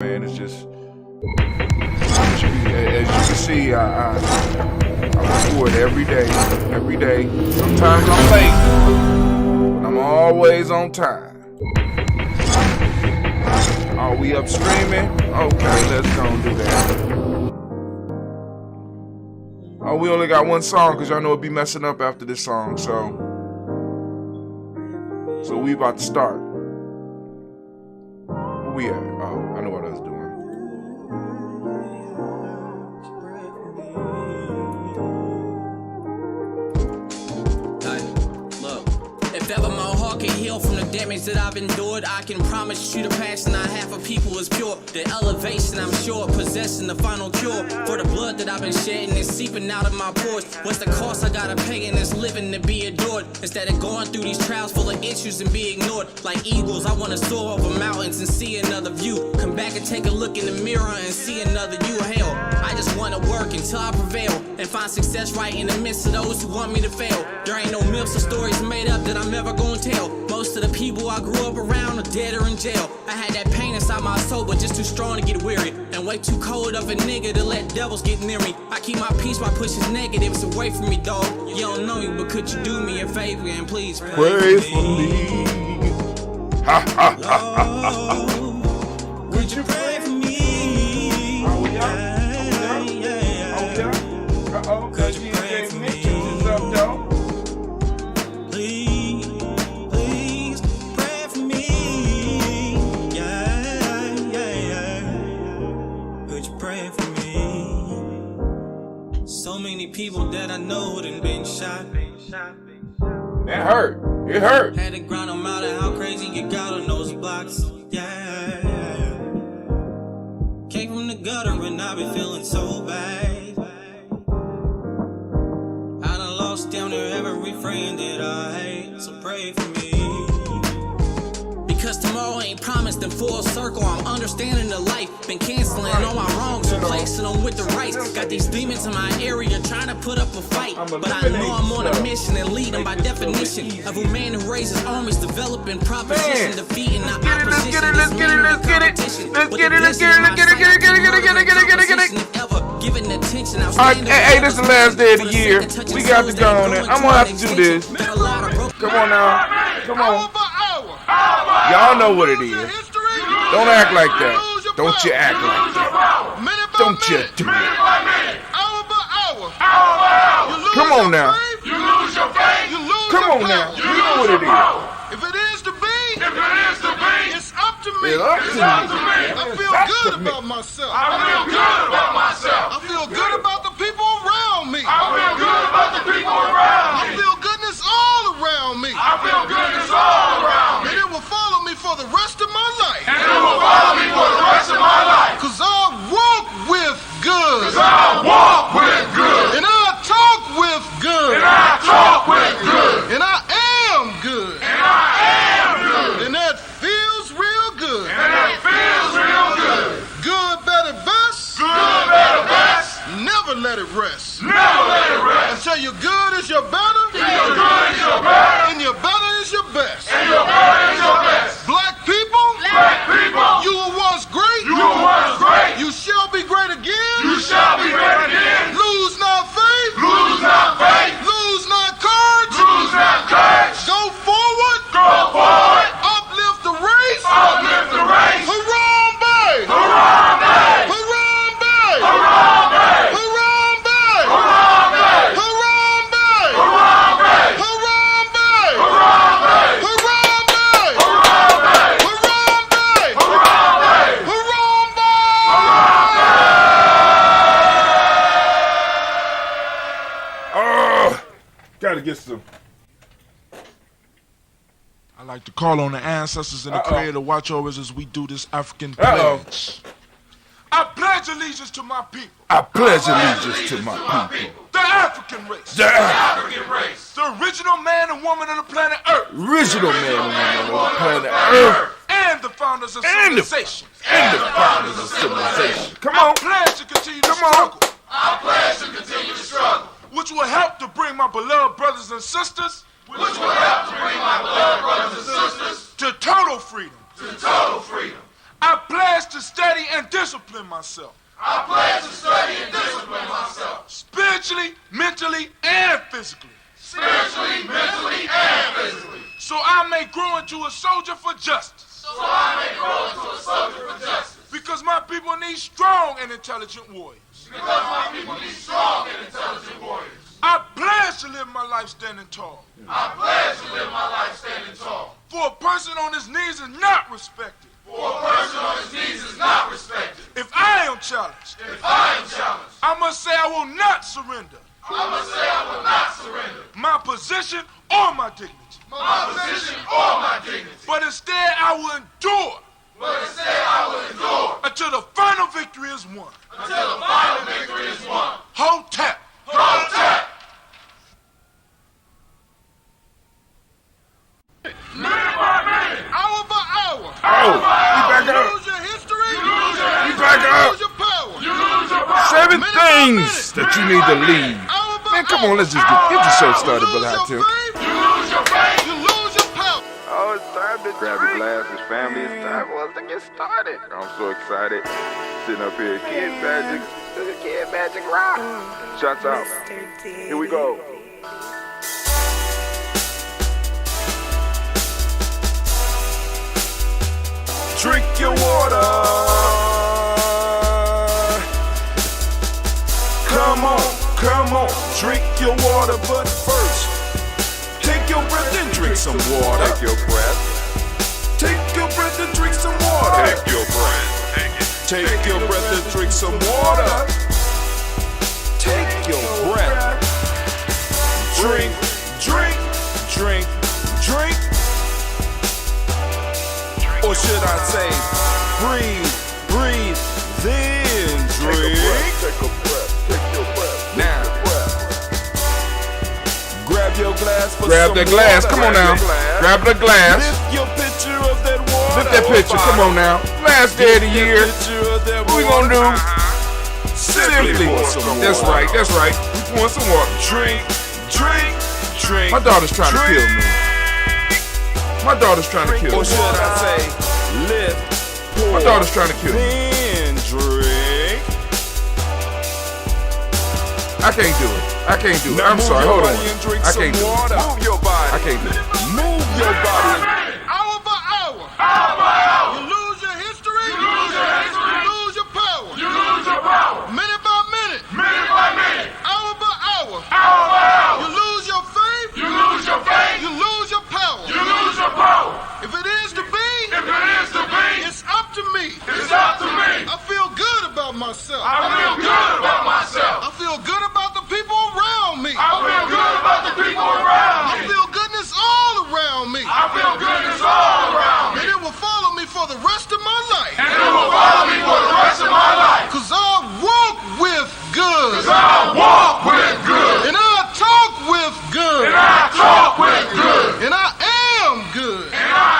Man, it's just as you can see, I record every day. Sometimes I'm late, but I'm always on time. Are we up streaming? Okay, let's go and do that. Oh, we only got one song because y'all know it'd be messing up after this song, so we about to start. Where we at? Oh, I know what I was doing. If ever my heart can heal from the damage that I've endured, I can promise you the passion I have for people is pure. The elevation, I'm sure, possessing the final cure for the blood that I've been shedding and seeping out of my pores. What's the cost I gotta pay in this living to be adored? Instead of going through these trials full of issues and be ignored. Like eagles, I wanna soar over mountains and see another view. Come back and take a look in the mirror and see another you. Hell, I just wanna work until I prevail and find success right in the midst of those who want me to fail. There ain't no myths or stories made up that I'm never gonna tell. Most of the people I grew up around are dead or in jail. I had that pain inside my soul, but just too strong to get weary, and way too cold of a nigga to let devils get near me. I keep my peace by pushing negatives away from me, dog. You don't know me, but could you do me a favor and please pray for me? Ha ha ha ha ha. Could you pray for me? Oh yeah. Uh-oh, could you pray for me? Up, though. Please pray for me. Yeah. Could you pray for me? So many people that I know done been shot. That hurt. It hurt. Had to grind them out of how crazy you got on those blocks. Yeah. Came from the gutter and I been feeling so bad. Down there every friend that I hate, so pray for me. Because tomorrow ain't promised in full circle. I'm understanding the life, been canceling all my wrongs, replacing them with the rights. Got these demons in my area trying to put up a fight, but I know I'm on a mission and leading by definition of a man who raises armies, developing proposition, defeating the opposition. Let's get it. Giving attention, Alright, hey, this is the last day of the year. We got to go on it. I'm gonna have to do this. Come on now. Come on. Y'all know what it is. Don't act like that. Don't you act like that. Don't you do it. Come on now. Come on now. You know what it is. If it is to be, it's up to me. It's up to me. I feel good about myself. I feel good about the people around me. I feel goodness all around me. And it will follow me for the rest of my life. Cause I walk with good. And I talk with good. And I am good. And that feels real good. Good, better, best. Never let it rest. Until your good is your better. And your better is your best. Black people. You were once great. You shall be great again. Lose not faith. Lose not courage. Go forward. Uplift the race. Harambe. Gotta get some. I like to call on the ancestors in the Creator to watch over us as we do this African pledge. I pledge allegiance to my people. I pledge allegiance to my people. The African race. The original man and woman on the planet Earth. Original man and woman on the planet Earth. And the founders of civilization. Come on. I pledge to continue to struggle. Which will help to bring my beloved brothers and sisters. To total freedom. I pledge to study and discipline myself. I pledge to study and discipline myself. Spiritually, mentally, and physically. Spiritually, mentally, and physically. So I may grow into a soldier for justice. So I may grow into a soldier for justice. Because my people need strong and intelligent warriors. Because my people need strong and intelligent warriors. I pledge to live my life standing tall. I pledge to live my life standing tall. For a person on his knees is not respected. For a person on his knees is not respected. If I am challenged, I must say I will not surrender. I must say I will not surrender. My position or my dignity. My position or my dignity. But instead I will endure. But instead I will endure. Until the final victory is won. Until the final victory is won. Hold tap. Hold tap. Minute by minute. Hour by hour. Oh, we back You up. lose your history. We back You up. lose your power. You lose your power. 7 Minute by things minute. that you need to leave. Hour by Man, come hour. on, let's just get the show started, You lose brother Hot your Tim. faith. You lose your faith. You lose your power. Oh, it's time to grab your glasses, family. It's time for us to get started. I'm so excited. Sitting up here, Kid Magic. Kid Magic Rock. Shots out. Here we go. Drink your water. Come on, drink your water, but first, take your breath and drink some water. Take your breath. Take your breath and drink some water. Take your breath. Take it. Take your breath and drink some water. Take your breath. Drink, drink, drink, drink. Or should I say, breathe, breathe, then drink. Take a breath. Take your breath. Now, grab your glass for Grab some that glass. water. Come on now. Grab the glass. Lift your picture of that water. Lift that picture. Come on now. Last day of the year. What we gonna do? Simply. pour some That's water. right. That's right. We pouring some water. Drink, drink, drink. My daughter's trying to kill me. My daughter's trying to kill Or me. should I say, lift, pour, My daughter's trying to kill me. then drink. I can't do it. I can't do it. Now I'm move sorry. your Hold on. body and drink I some can't do it. water. Move your body. I can't do it. Move your body. Hour by hour. Hour by hour. You lose your history. You lose your history. You lose your power. You lose your power. Minute by minute. Minute by minute. Hour by hour. Hour by hour. You lose your faith. You lose your faith. You lose your power. You lose your power. If it is to be. If it is to be. It's up to me. It's up to me. I feel good about myself. I feel good about myself. I feel good about the people around me. I feel good about the people around me. I feel goodness all around me. I feel goodness all around me. And it will follow me for the rest of my life. And it will follow me for the rest of my life. Cause I walk with good. Cause I walk with good. And I talk with good. And I talk with good. And I am good. And I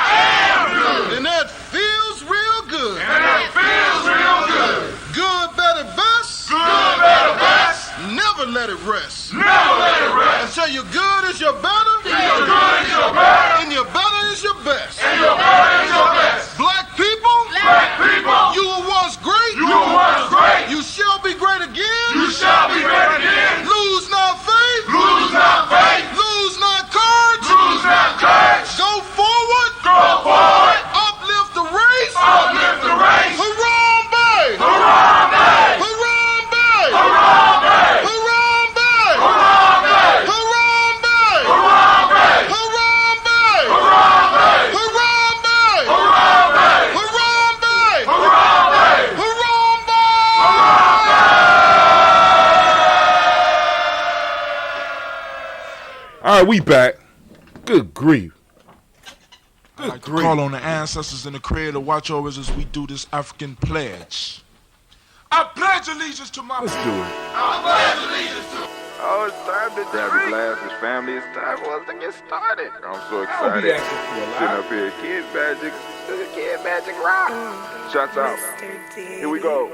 am good. And that feels real good. And that feels real good. Good, better, best. Good, better, best. Never let it rest. Never let it rest. Until your good is your better. Until your good is your better. And your better is your best. And your better is your best. Black people. Black people. You were once great. You were once great. You shall be great again. You shall be great again. Lose not faith. Lose not faith. Lose not courage. Lose not courage. Go forward. Go forward. Uplift the race. Uplift the race. Harambe. Harambe. Harambe. Harambe. Harambe. Harambe. Harambe. Harambe. Harambe. Harambe. Harambe. Harambe. Harambe. All right, we back. Good grief. I'd like to call on the ancestors in the Creator to watch over us as we do this African pledge. I pledge allegiance to my Let's do it. Oh, it's time to grab your glasses, family. It's time for us to get started. I'm so excited. Sitting up here, Kid Magic. Kid Magic Rock. Shots out. Here we go.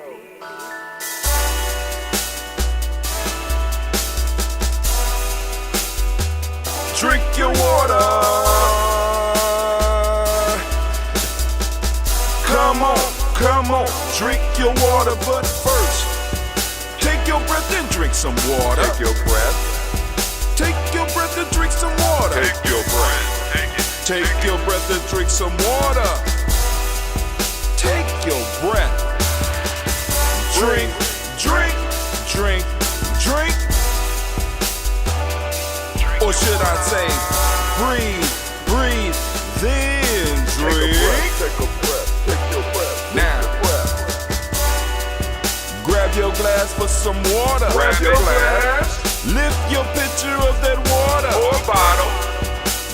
Drink your water. Come on, drink your water, but first, take your breath and drink some water. Take your breath. Take your breath and drink some water. Take your breath. Take it. Take your breath and drink some water. Take your breath. Drink, drink, drink, drink. Or should I say, breathe, breathe, then drink. Take a breath. Take your breath. Now, grab your glass for some water. Grab your glass. Lift your pitcher of that water. Or a bottle.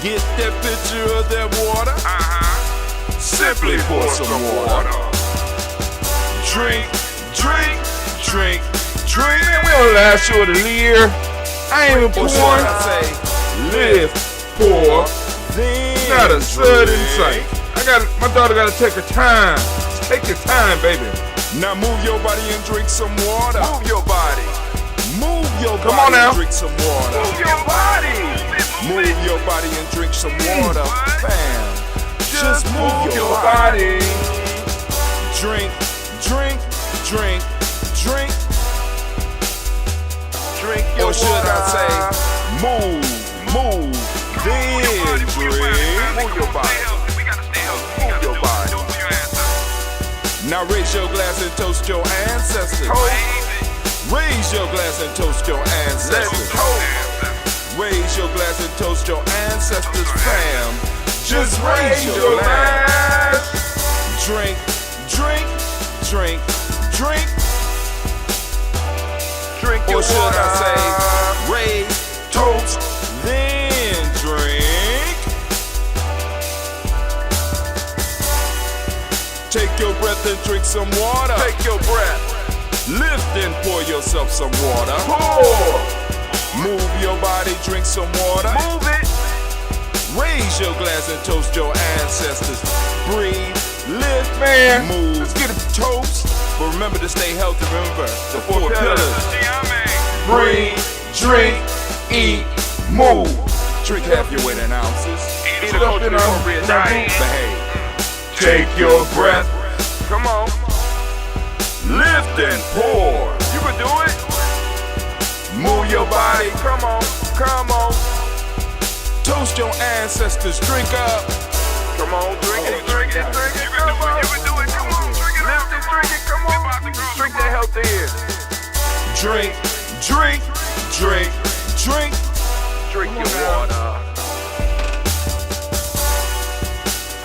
Get that pitcher of that water. Simply pour some water. Drink, drink, drink, drink. Man, we on the last show of the year. I ain't even Or should pouring. I say, Lift, pour. then Not a sud in drink. sight. My daughter gotta take her time. Take your time, baby. Now move your body and drink some water. Move your body. Move your Come body on now. and drink some water. Move your body. Move your body and drink some water. Bam. Just move your body. Drink, drink, drink, drink. Drink your Or should water. I say, move, move, then drink. Move your body. Move your body. Now raise your glass and toast your ancestors. Raise your glass and toast your Let's ancestors. toast. Raise your glass and toast your ancestors, fam. Just raise your your glass. Drink, drink, drink, drink. Drink your Or should water. I say, raise, toast, then drink. Take your breath and drink some water. Take your breath. Lift and pour yourself some water. Pour. Move your body, drink some water. Move it. Raise your glass and toast your ancestors. Breathe, lift, Man, move, let's get it. toast. But remember to stay healthy. Remember the four pillars. Breathe, drink, eat, move. Drink half your weight in ounces. Eat a culturally appropriate diet. Behave. Take your breath. Come on. Lift and pour. You can do it. Move your body. Come on. Come on. Toast your ancestors. Drink up. Come on. Drink it. Drink it. Drink it. Come on. You can do it. Come on. Drink it. Lift it. Drink it. Come on. Drink that health in. Drink, drink, drink, drink. Drink your water.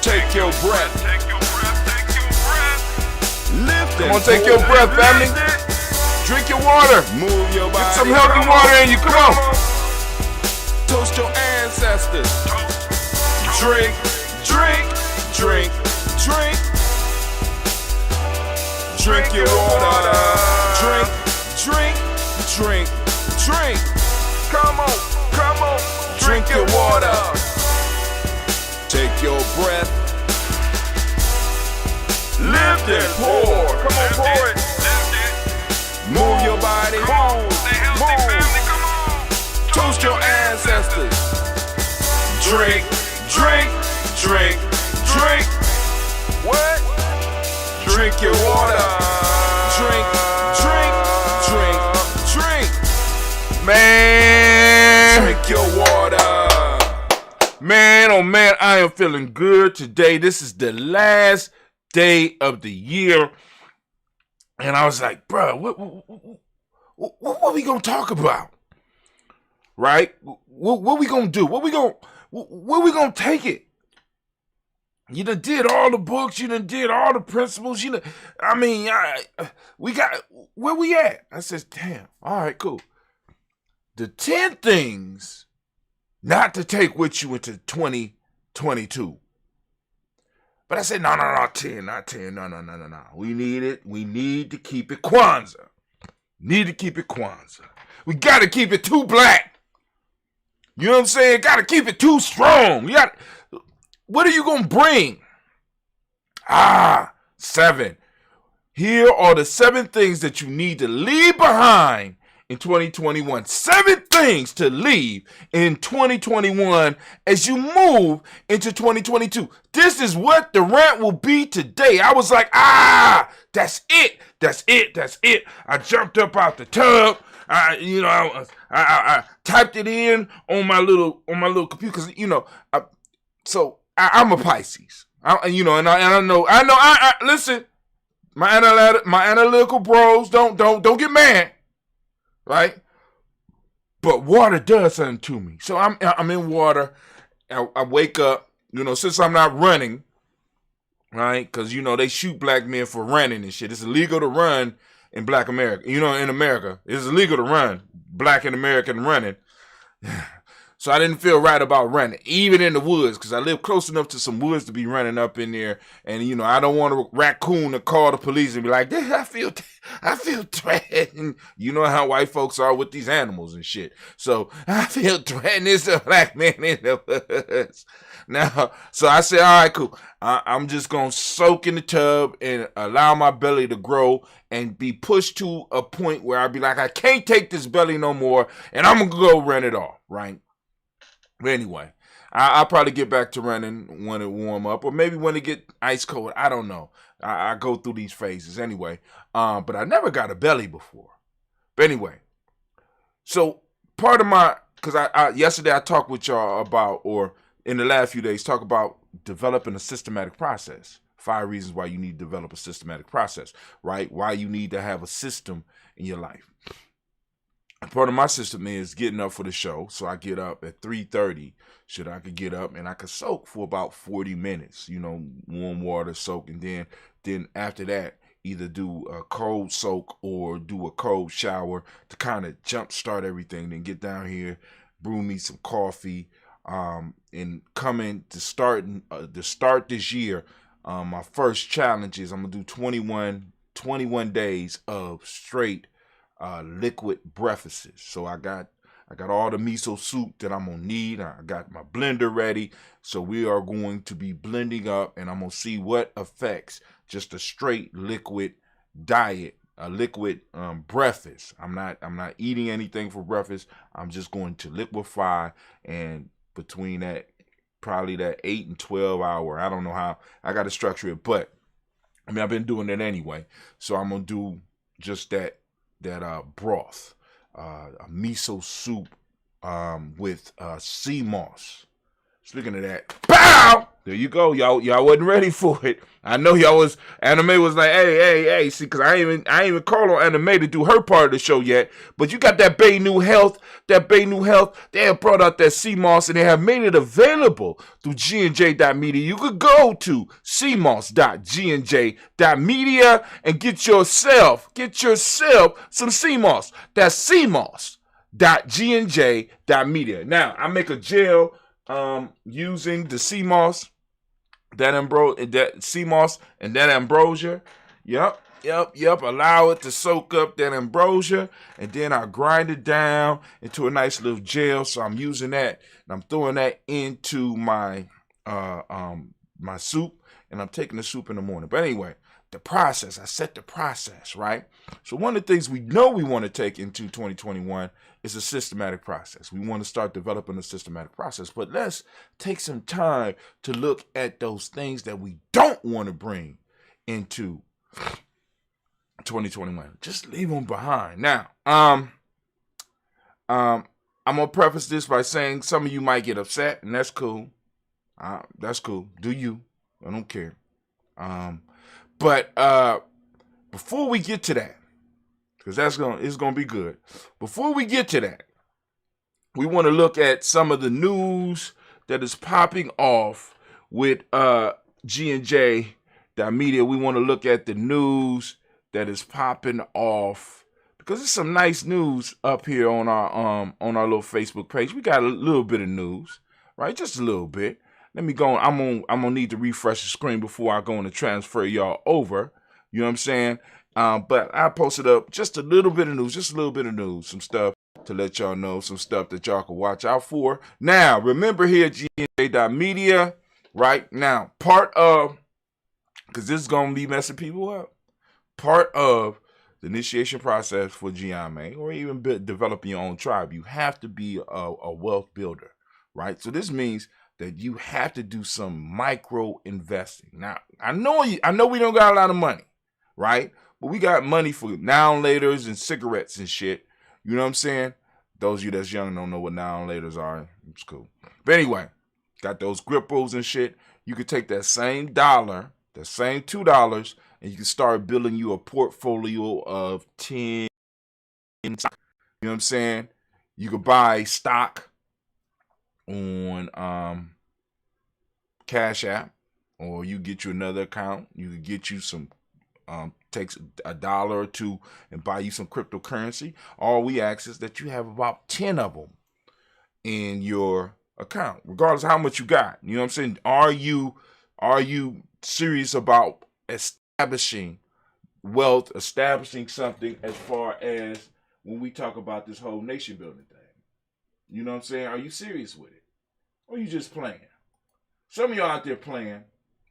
Take your breath. Take your breath. Take your breath. Lift Come and on, take pour. your breath, family. Drink your water. Move your body. Get some healthy water in you. Come on. Toast your ancestors. Drink, drink, drink, drink. Drink your water. Drink, drink, drink, drink. Come on. Come on. Drink your water. Take your breath. Lift and pour. Come on, pour it. Move your body. Move. Toast your ancestors. Drink, drink, drink, drink. What? Drink your water. Drink, drink, drink, drink. Man. Drink your water. Man, oh man, I am feeling good today. This is the last day of the year. And I was like, bro, what we gonna talk about? Right? What we gonna do? Where we gonna take it? You done did all the books. You done did all the principles. We got, where we at? I said, damn, all right, cool. The 10 things not to take with you into 2022. But I said, no, 10, not 10, no. We need it. We need to keep it Kwanzaa. We got to keep it too black. You know what I'm saying? Got to keep it too strong. What are you going to bring? 7. Here are the 7 things that you need to leave behind in 2021. 7 things to leave in 2021 as you move into 2022. This is what the rant will be today. I was like, that's it. I jumped up out the tub. I typed it in on my little computer because I'm a Pisces. I know. Listen, my analytical bros don't get mad, right? But water does something to me. So I'm in water. I wake up. Since I'm not running, right? Because they shoot black men for running and shit. It's illegal to run in Black America. In America, it's illegal to run. Black and American running. So I didn't feel right about running, even in the woods, because I live close enough to some woods to be running up in there. And, I don't want a raccoon to call the police and be like, I feel threatened. You know how white folks are with these animals and shit. So I feel threatened. There's a black man in the woods. Now, so I said, all right, cool. I'm just going to soak in the tub and allow my belly to grow and be pushed to a point where I'll be like, I can't take this belly no more, and I'm going to go run it off, right? But anyway, I'll probably get back to running when it warm up, or maybe when it get ice cold. I don't know. I go through these phases anyway. But I never got a belly before. But anyway, so part of because yesterday I talked with y'all about, or in the last few days, talk about developing a systematic process. 5 reasons why you need to develop a systematic process, right? Why you need to have a system in your life. Part of my system is getting up for the show. So I get up at 3:30. I could get up and I could soak for about 40 minutes, warm water soak. And then after that, either do a cold soak or do a cold shower to kind of jumpstart everything. Then get down here, brew me some coffee, and come in to start this year. My first challenge is I'm going to do 21 days of straight liquid breakfasts. So I got all the miso soup that I'm gonna need. I got my blender ready. So we are going to be blending up, and I'm gonna see what affects just a straight liquid diet, a liquid breakfast. I'm not eating anything for breakfast. I'm just going to liquefy, and between that, probably that 8 and 12 hour, I don't know how I got to structure it, but I've been doing it anyway. So I'm gonna do just that broth, a miso soup with sea moss. Speaking of that, pow! There you go. Y'all wasn't ready for it. I know Anime was like, hey, see, because I ain't even called on Anime to do her part of the show yet. But you got that Bay New Health, they have brought out that sea moss, and they have made it available through gnj.media. You could go to cmoss.gnj.media and get yourself some sea moss. That's cmoss.gnj.media. Now, I make a gel using the sea moss, that sea moss and that ambrosia. Yep. Allow it to soak up that ambrosia, and then I grind it down into a nice little gel. So I'm using that, and I'm throwing that into my my soup, and I'm taking the soup in the morning. But anyway, the process, I set the process, right? So one of the things we know we want to take into 2021 is a systematic process. We want to start developing a systematic process, but let's take some time to look at those things that we don't want to bring into 2021. Just leave them behind. Now, I'm gonna preface this by saying some of you might get upset, and that's cool. That's cool. Do you? I don't care. But before we get to that, because it's gonna be good. Before we get to that, we want to look at some of the news that is popping off with GNJ.media. We want to look at the news that is popping off, because there's some nice news up here on our little Facebook page. We got a little bit of news, right? Just a little bit. Let me go. I'm gonna need to refresh the screen before I go and transfer y'all over. You know what I'm saying? But I posted up just a little bit of news, some stuff to let y'all know, some stuff that y'all can watch out for. Now, remember here at GNJ.media, right? Now, part of, because this is gonna be messing people up, part of the initiation process for Giame, or even developing your own tribe, you have to be a wealth builder, right? So this means that you have to do some micro investing. Now, I know we don't got a lot of money, right? But we got money for now and laters and cigarettes and shit. You know what I'm saying? Those of you that's young don't know what now and laters are. It's cool. But anyway, got those grippos and shit. You could take that same dollar, that same $2, and you can start building you a portfolio of 10 stock. You know what I'm saying? You could buy stock on Cash App, or you get you another account. You could get you some, takes $1 or $2 and buy you some cryptocurrency. All we ask is that you have about 10 of them in your account, regardless of how much you got. You know what I'm saying? Are you serious about establishing wealth, establishing something as far as when we talk about this whole nation building thing? You know what I'm saying? Are you serious with it? Or you just playing? Some of y'all out there playing.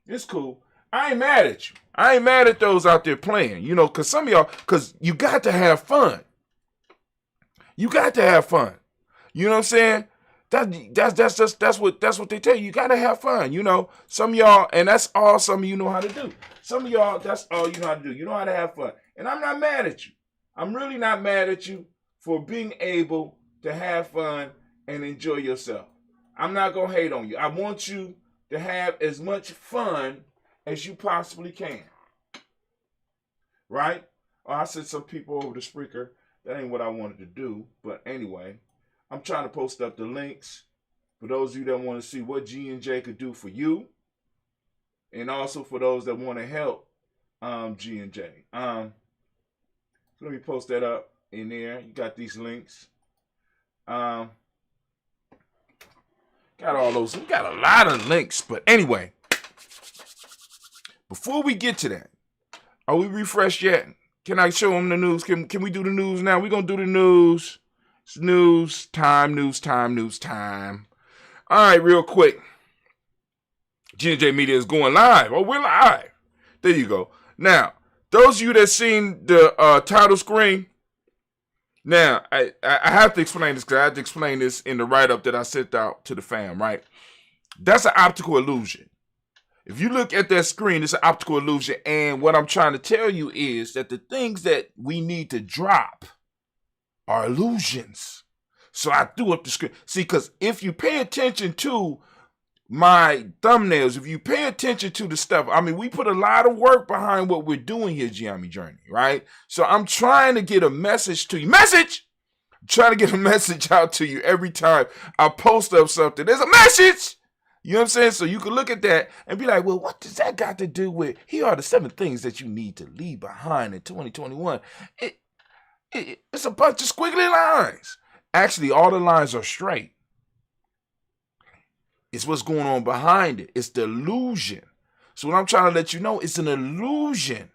It's cool. I ain't mad at you. I ain't mad at those out there playing, you know, because some of y'all, because you got to have fun. You got to have fun. You know what I'm saying? That's what they tell you. You gotta have fun, you know. Some of y'all, and that's all some of you know how to do. Some of y'all, that's all you know how to do. You know how to have fun. And I'm not mad at you. I'm really not mad at you for being able to have fun and enjoy yourself. I'm not gonna hate on you. I want you to have as much fun as you possibly can. Right? Oh, I said some people over the Spreaker. That ain't what I wanted to do. But anyway, I'm trying to post up the links for those of you that want to see what G&J could do for you, and also for those that want to help G&J. So let me post that up in there. You got these links. Got all those. We got a lot of links. But anyway, before we get to that, are we refreshed yet? Can I show them the news? Can we do the news now? We're going to do the news. It's news time. All right, real quick. G&J Media is going live. Oh, we're live. There you go. Now, those of you that seen the title screen, now, I have to explain this because I have to explain this in the write-up that I sent out to the fam, right? That's an optical illusion. If you look at that screen, it's an optical illusion. And what I'm trying to tell you is that the things that we need to drop are illusions. So I threw up the screen. See, because if you pay attention to my thumbnails, if you pay attention to the stuff, I mean, we put a lot of work behind what we're doing here, Giami Journey, right? So I'm trying to get a message to you. I'm trying to get a message out to you every time I post up something. There's a message. You know what I'm saying? So you can look at that and be like, well, what does that got to do with, here are the 7 things that you need to leave behind in 2021. It's a bunch of squiggly lines. Actually, all the lines are straight. It's what's going on behind it. It's the illusion. So what I'm trying to let you know, it's an illusion.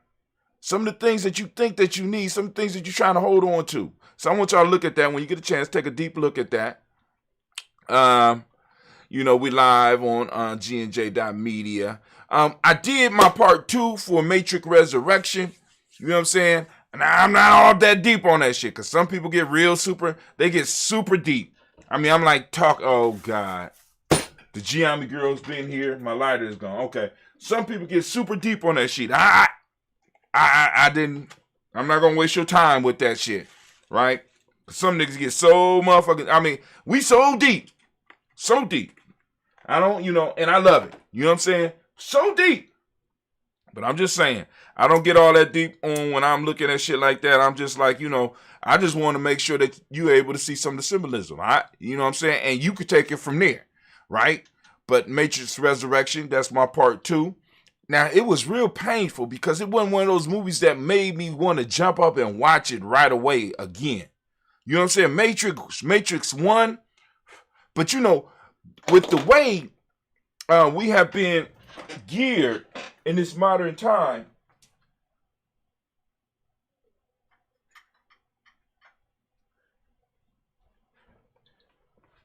Some of the things that you think that you need, some things that you're trying to hold on to. So I want y'all to look at that. When you get a chance, take a deep look at that. You know, we live on gnj.media. I did my part 2 for Matrix Resurrection. You know what I'm saying? And I'm not all that deep on that shit, because some people get they get super deep. I mean, I'm like, oh God. The Giami girl's been here. My lighter is gone. Okay. Some people get super deep on that shit. I'm not going to waste your time with that shit. Right? Some niggas get so motherfucking, I mean, we so deep. So deep. I don't, you know, and I love it. You know what I'm saying? So deep. But I'm just saying, I don't get all that deep on when I'm looking at shit like that. I'm just like, you know, I just want to make sure that you're able to see some of the symbolism. You know what I'm saying? And you could take it from there, right? But Matrix Resurrection, that's my part 2. Now, it was real painful because it wasn't one of those movies that made me want to jump up and watch it right away again. You know what I'm saying? Matrix 1. But, you know, with the way we have been geared in this modern time,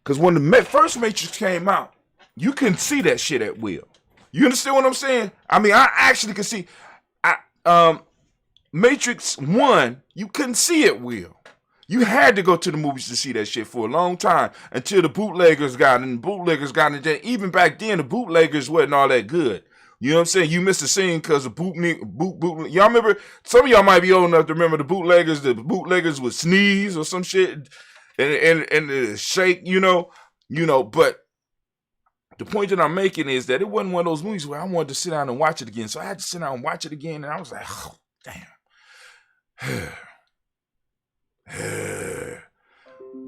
because when the first Matrix came out, you couldn't see that shit at will. You understand what I'm saying? I mean, I actually could see. Matrix 1, you couldn't see it, Will. You had to go to the movies to see that shit for a long time until the bootleggers got in. Even back then, the bootleggers wasn't all that good. You know what I'm saying? You missed a scene because of boot. Y'all remember? Some of y'all might be old enough to remember the bootleggers. The bootleggers would sneeze or some shit and shake. You know. But the point that I'm making is that it wasn't one of those movies where I wanted to sit down and watch it again. So I had to sit down and watch it again, and I was like, oh, damn.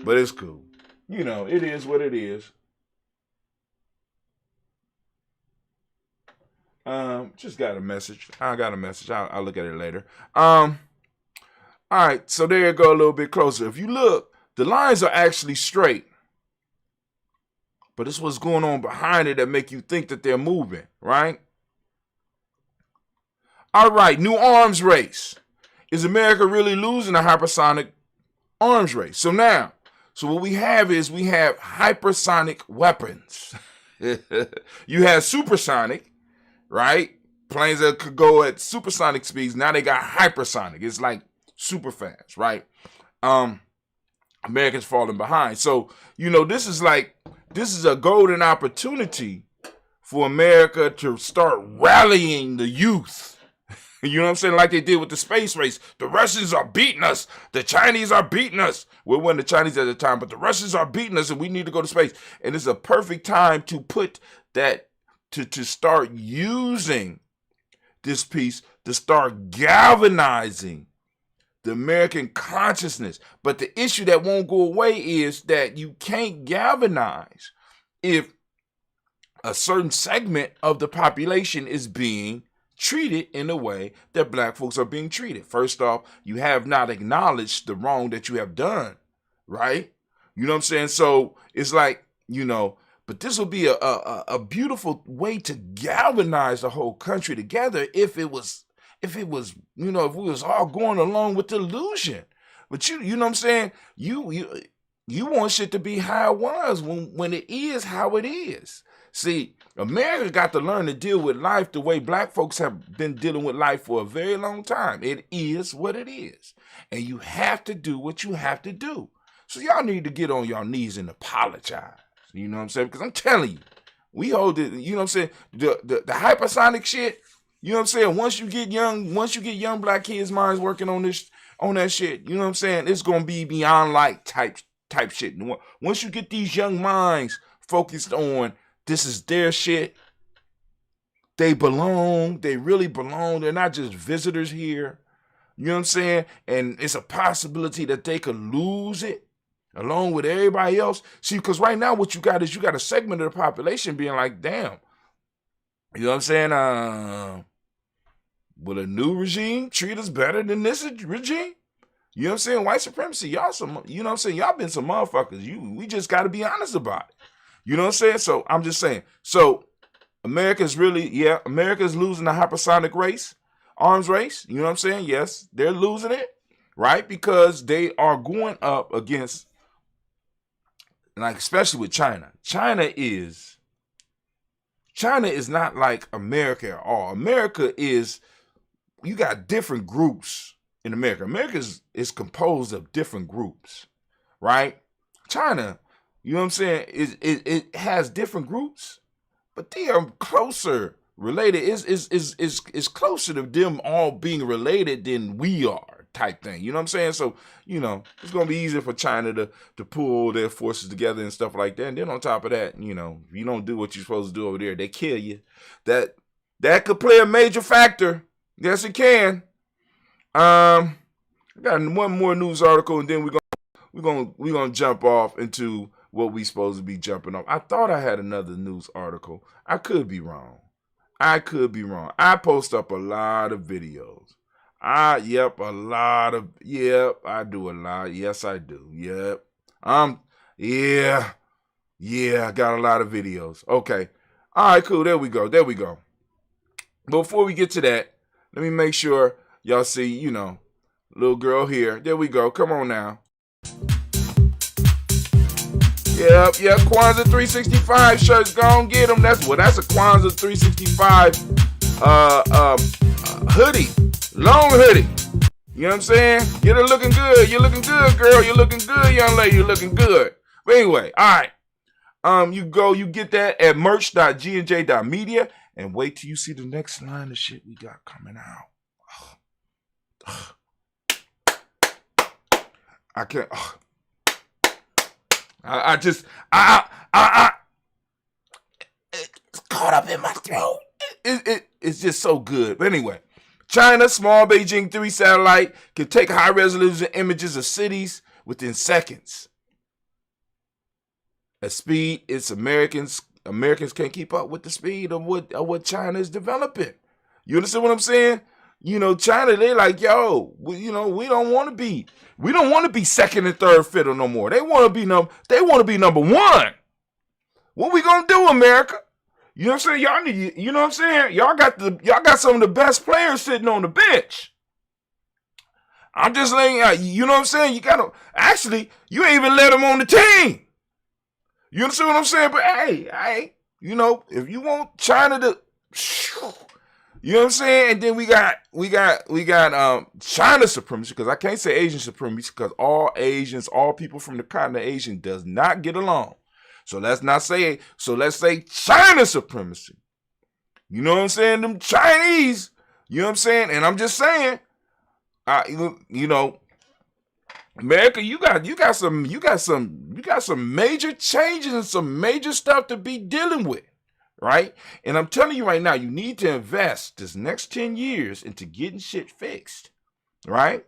But it's cool. It is what it is. Just got a message. I got a message. I'll look at it later. All right, so there you go, a little bit closer. If you look, the lines are actually straight. But it's what's going on behind it that make you think that they're moving, right? All right, new arms race. Is America really losing the hypersonic arms race? So what we have is hypersonic weapons. You have supersonic, right? Planes that could go at supersonic speeds. Now they got hypersonic. It's like super fast, right? Americans falling behind. So, this is a golden opportunity for America to start rallying the youth. You know what I'm saying? Like they did with the space race. The Russians are beating us. The Chinese are beating us. Well, it wasn't the Chinese at the time, but the Russians are beating us and we need to go to space. And it's a perfect time to put that, to start using this piece, to start galvanizing the American consciousness. But the issue that won't go away is that you can't galvanize if a certain segment of the population is being treated in a way that black folks are being treated. First off, you have not acknowledged the wrong that you have done, right? You know what I'm saying? So it's like, but this will be a beautiful way to galvanize the whole country together if we was all going along with the illusion. But you know what I'm saying? You want shit to be how it was when it is how it is. See, America got to learn to deal with life the way black folks have been dealing with life for a very long time. It is what it is. And you have to do what you have to do. So y'all need to get on your knees and apologize. You know what I'm saying? Because I'm telling you, we hold it, you know what I'm saying? The hypersonic shit, you know what I'm saying? Once you get young black kids' minds working on that shit, you know what I'm saying? It's gonna be beyond light type shit. Once you get these young minds focused on this is their shit, they belong, they really belong. They're not just visitors here. You know what I'm saying? And it's a possibility that they could lose it along with everybody else. See, because right now what you got is you got a segment of the population being like, damn, you know what I'm saying? Will a new regime treat us better than this regime? You know what I'm saying? White supremacy, y'all you know what I'm saying? Y'all been some motherfuckers. We just got to be honest about it. You know what I'm saying? So I'm just saying. So America's losing the hypersonic arms race. You know what I'm saying? Yes, they're losing it, right? Because they are going up against, like, especially with China. China is not like America at all. America is, you got different groups in America. America is composed of different groups, right? China, you know what I'm saying, it has different groups, but they are closer related. Is closer to them all being related than we are, type thing. You know what I'm saying? So, it's gonna be easier for China to pull their forces together and stuff like that. And then on top of that, if you don't do what you're supposed to do over there, they kill you. That could play a major factor. Yes, it can. I got one more news article, and then we're gonna jump off into what we supposed to be jumping off. I thought I had another news article. I could be wrong. I post up a lot of videos. I do a lot. Yes, I do. Yep. I got a lot of videos. Okay. All right, cool. There we go. Before we get to that, let me make sure y'all see, little girl here. There we go. Come on now. Yep, Kwanzaa 365 shirts, go on get them. That's a Kwanzaa 365 hoodie. Long hoodie. You know what I'm saying? Get her looking good. You're looking good, girl. You're looking good, young lady. You're looking good. But anyway, all right. You get that at merch.gnj.media and wait till you see the next line of shit we got coming out. I can't. It's caught up in my throat. It's just so good. But anyway, China, small Beijing 3 satellite can take high-resolution images of cities within seconds. At speed, it's Americans can't keep up with the speed of what China is developing. You understand what I'm saying? You know, China, they like, yo, we don't want to be second and third fiddle no more. They want to be number one. What we gonna do, America? You know what I'm saying? Y'all need, you know what I'm saying? Y'all got some of the best players sitting on the bench. I'm just letting you know what I'm saying? You ain't even let them on the team. You understand what I'm saying? But hey, if you want China to, you know what I'm saying? And then we got China supremacy, because I can't say Asian supremacy, because all Asians, all people from the continent of Asia does not get along. So let's say China supremacy. You know what I'm saying? Them Chinese, you know what I'm saying? And I'm just saying, America, you got some major changes and some major stuff to be dealing with, right? And I'm telling you right now, you need to invest this next 10 years into getting shit fixed, right?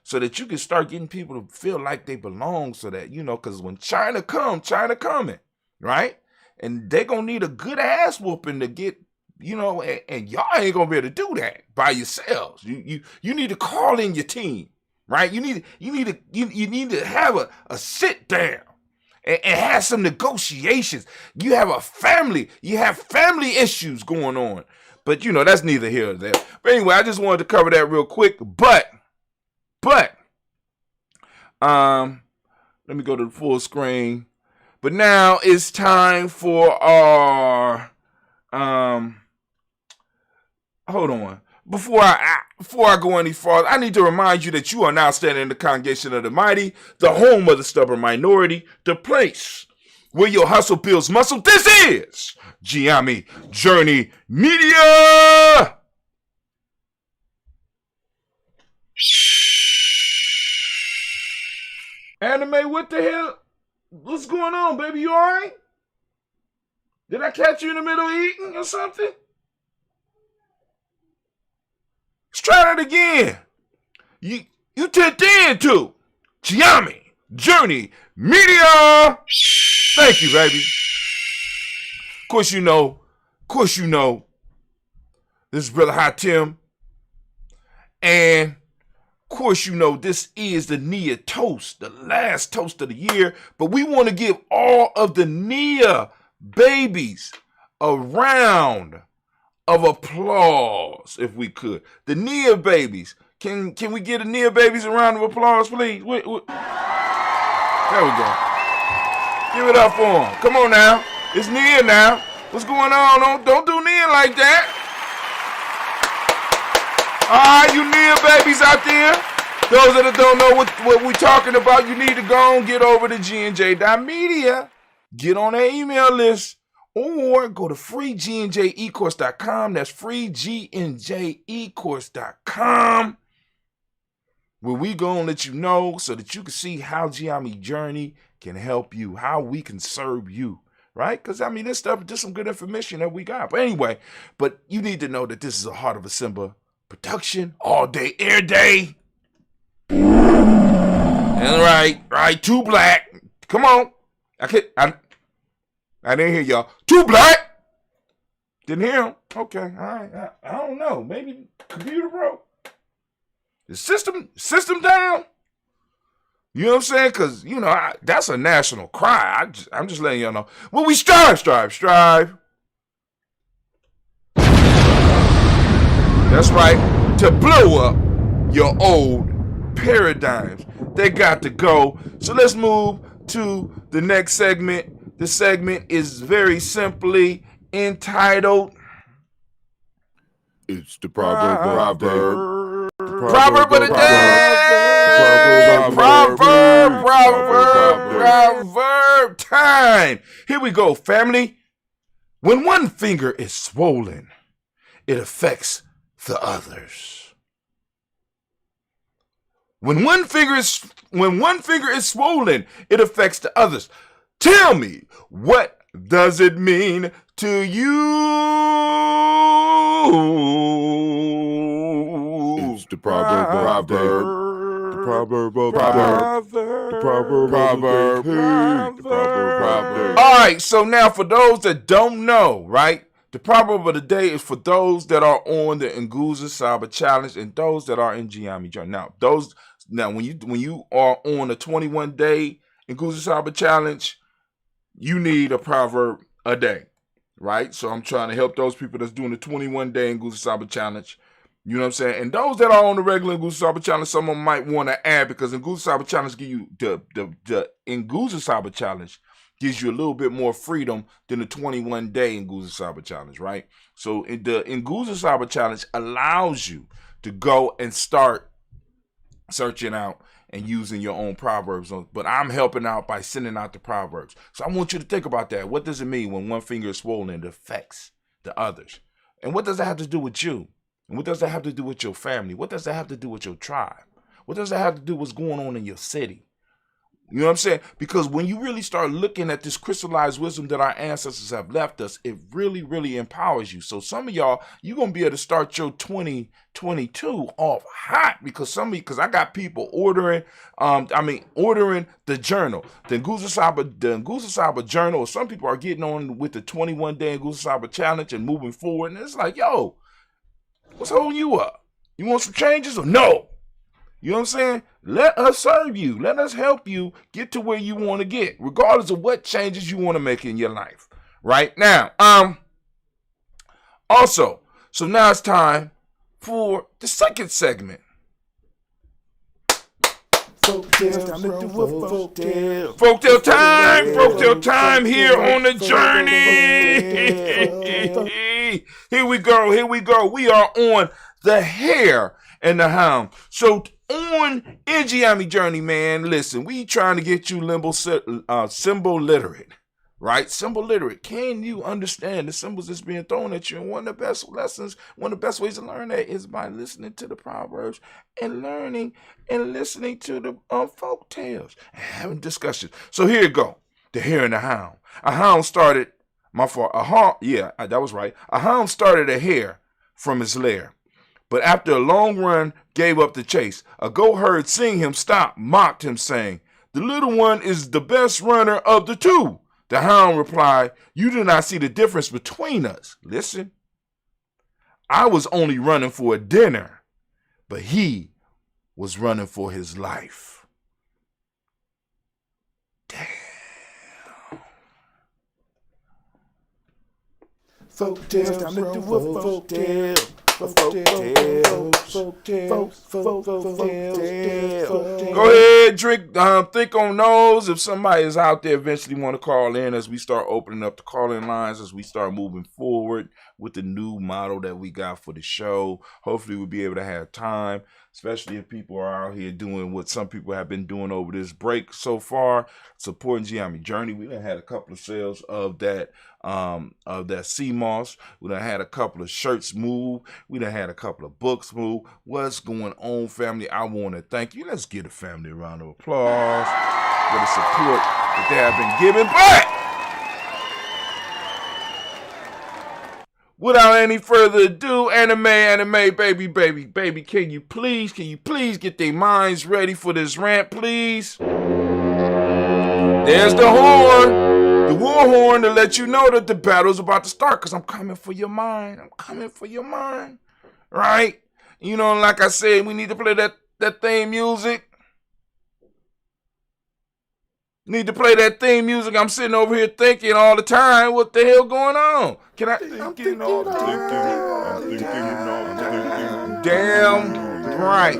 So that you can start getting people to feel like they belong, so that, because when China coming, right? And they gonna need a good ass whooping to get, and y'all ain't gonna be able to do that by yourselves. You need to call in your team, right? You need to have a sit down and have some negotiations. You have family issues going on, but that's neither here or there. But anyway, I just wanted to cover that real quick. But let me go to the full screen. But now it's time for our hold on. Before I go any farther, I need to remind you that you are now standing in the congregation of the mighty, the home of the stubborn minority, the place where your hustle builds muscle. This is Giami Journey Media. Anime, what the hell? What's going on, baby? You alright? Did I catch you in the middle of eating or something? Let's try that again. You tuned in to Giami Journey Media. Thank you, baby. Of course you know. This is Brother Hot Tim. And of course, this is the Nia Toast, the last toast of the year. But we want to give all of the Nia babies a round of applause, if we could. The Nia babies. Can we give the Nia babies a round of applause, please? There we go. Give it up for them. Come on now. It's Nia now. What's going on? Don't do Nia like that. All right, you Nia babies out there, those that don't know what we're talking about, you need to go and get over to gnj.media, get on their email list, or go to freegnjecourse.com. That's freegnjecourse.com, where we go and let you know so that you can see how Giami Journey can help you, how we can serve you. Right? Because, this stuff is just some good information that we got. But anyway, you need to know that this is a Heart of a Simba production, all day, air day. And right, Too Black. Come on. I didn't hear y'all. Too Black. Didn't hear him. Okay, all right. I don't know. Maybe computer broke. The system down. You know what I'm saying? Because, that's a national cry. I'm just letting y'all know. Well, we strive. That's right. To blow up your old paradigms. They got to go. So let's move to the next segment. The segment is very simply entitled, It's the proverb. Proverb of the day. Proverb time. Here we go, family. When one finger is swollen, it affects the others. When one finger is swollen, it affects the others. Tell me, what does it mean to you? It's the proverb. The proverb. All right, so now for those that don't know, right? The proverb of the day is for those that are on the Nguza Saba Challenge and those that are in Giami Journey. Now, when you are on a 21-day Nguza Saba Challenge, you need a proverb a day, right? So I'm trying to help those people that's doing the 21-day Nguza Saba Challenge. You know what I'm saying? And those that are on the regular Nguza Saba Challenge, someone might want to add, because Nguza Saba Challenge give you the Nguza Saba Challenge gives you a little bit more freedom than the 21-day Nguza Saba Challenge, right? So the Nguza Saba Challenge allows you to go and start searching out and using your own proverbs. But I'm helping out by sending out the proverbs. So I want you to think about that. What does it mean when one finger is swollen, it affects the others? And what does that have to do with you? And what does that have to do with your family? What does that have to do with your tribe? What does that have to do with what's going on in your city? You know what I'm saying? Because when you really start looking at this crystallized wisdom that our ancestors have left us, it really, really empowers you. So some of y'all, you're going to be able to start your 2022 off hot, because I got people ordering the journal, the Nguza Saba journal. Some people are getting on with the 21-day Nguza Saba challenge and moving forward. And it's like, yo, what's holding you up? You want some changes or no? You know what I'm saying? Let us serve you. Let us help you get to where you want to get, regardless of what changes you want to make in your life. Right now, also, so now it's time for the second segment. Folktale time here on the journey. Here we go. We are on the Hare and the Hound. So on Giami Journey, man, listen, we trying to get you symbol literate, right? Symbol literate. Can you understand the symbols that's being thrown at you? And one of the best lessons, one of the best ways to learn that is by listening to the proverbs and learning and listening to the folk tales and having discussions. So here you go. The Hare and the Hound. A hound started, that was right. A hound started a hare from his lair, but after a long run, gave up the chase. A goat herd, seeing him stop, mocked him, saying, "The little one is the best runner of the two." The hound replied, "You do not see the difference between us. Listen, I was only running for a dinner, but he was running for his life." Damn. Folktales, time to do a folktale. Go ahead, drink, think on those. If somebody is out there eventually want to call in, as we start opening up the call-in lines, as we start moving forward with the new model that we got for the show, hopefully we'll be able to have time, especially if people are out here doing what some people have been doing over this break so far, supporting Giami Journey. We done had a couple of sales of that CMOS. We done had a couple of shirts move. We done had a couple of books move. What's going on, family? I want to thank you. Let's give the family a round of applause for the support that they have been giving back. Without any further ado, anime, baby, can you please get their minds ready for this rant, please? There's the horn. The war horn to let you know that the battle's about to start, because I'm coming for your mind. Right? You know, like I said, we need to play that theme music. Need to play that theme music. I'm sitting over here thinking all the time, what the hell going on? I'm thinking all the time. Damn right.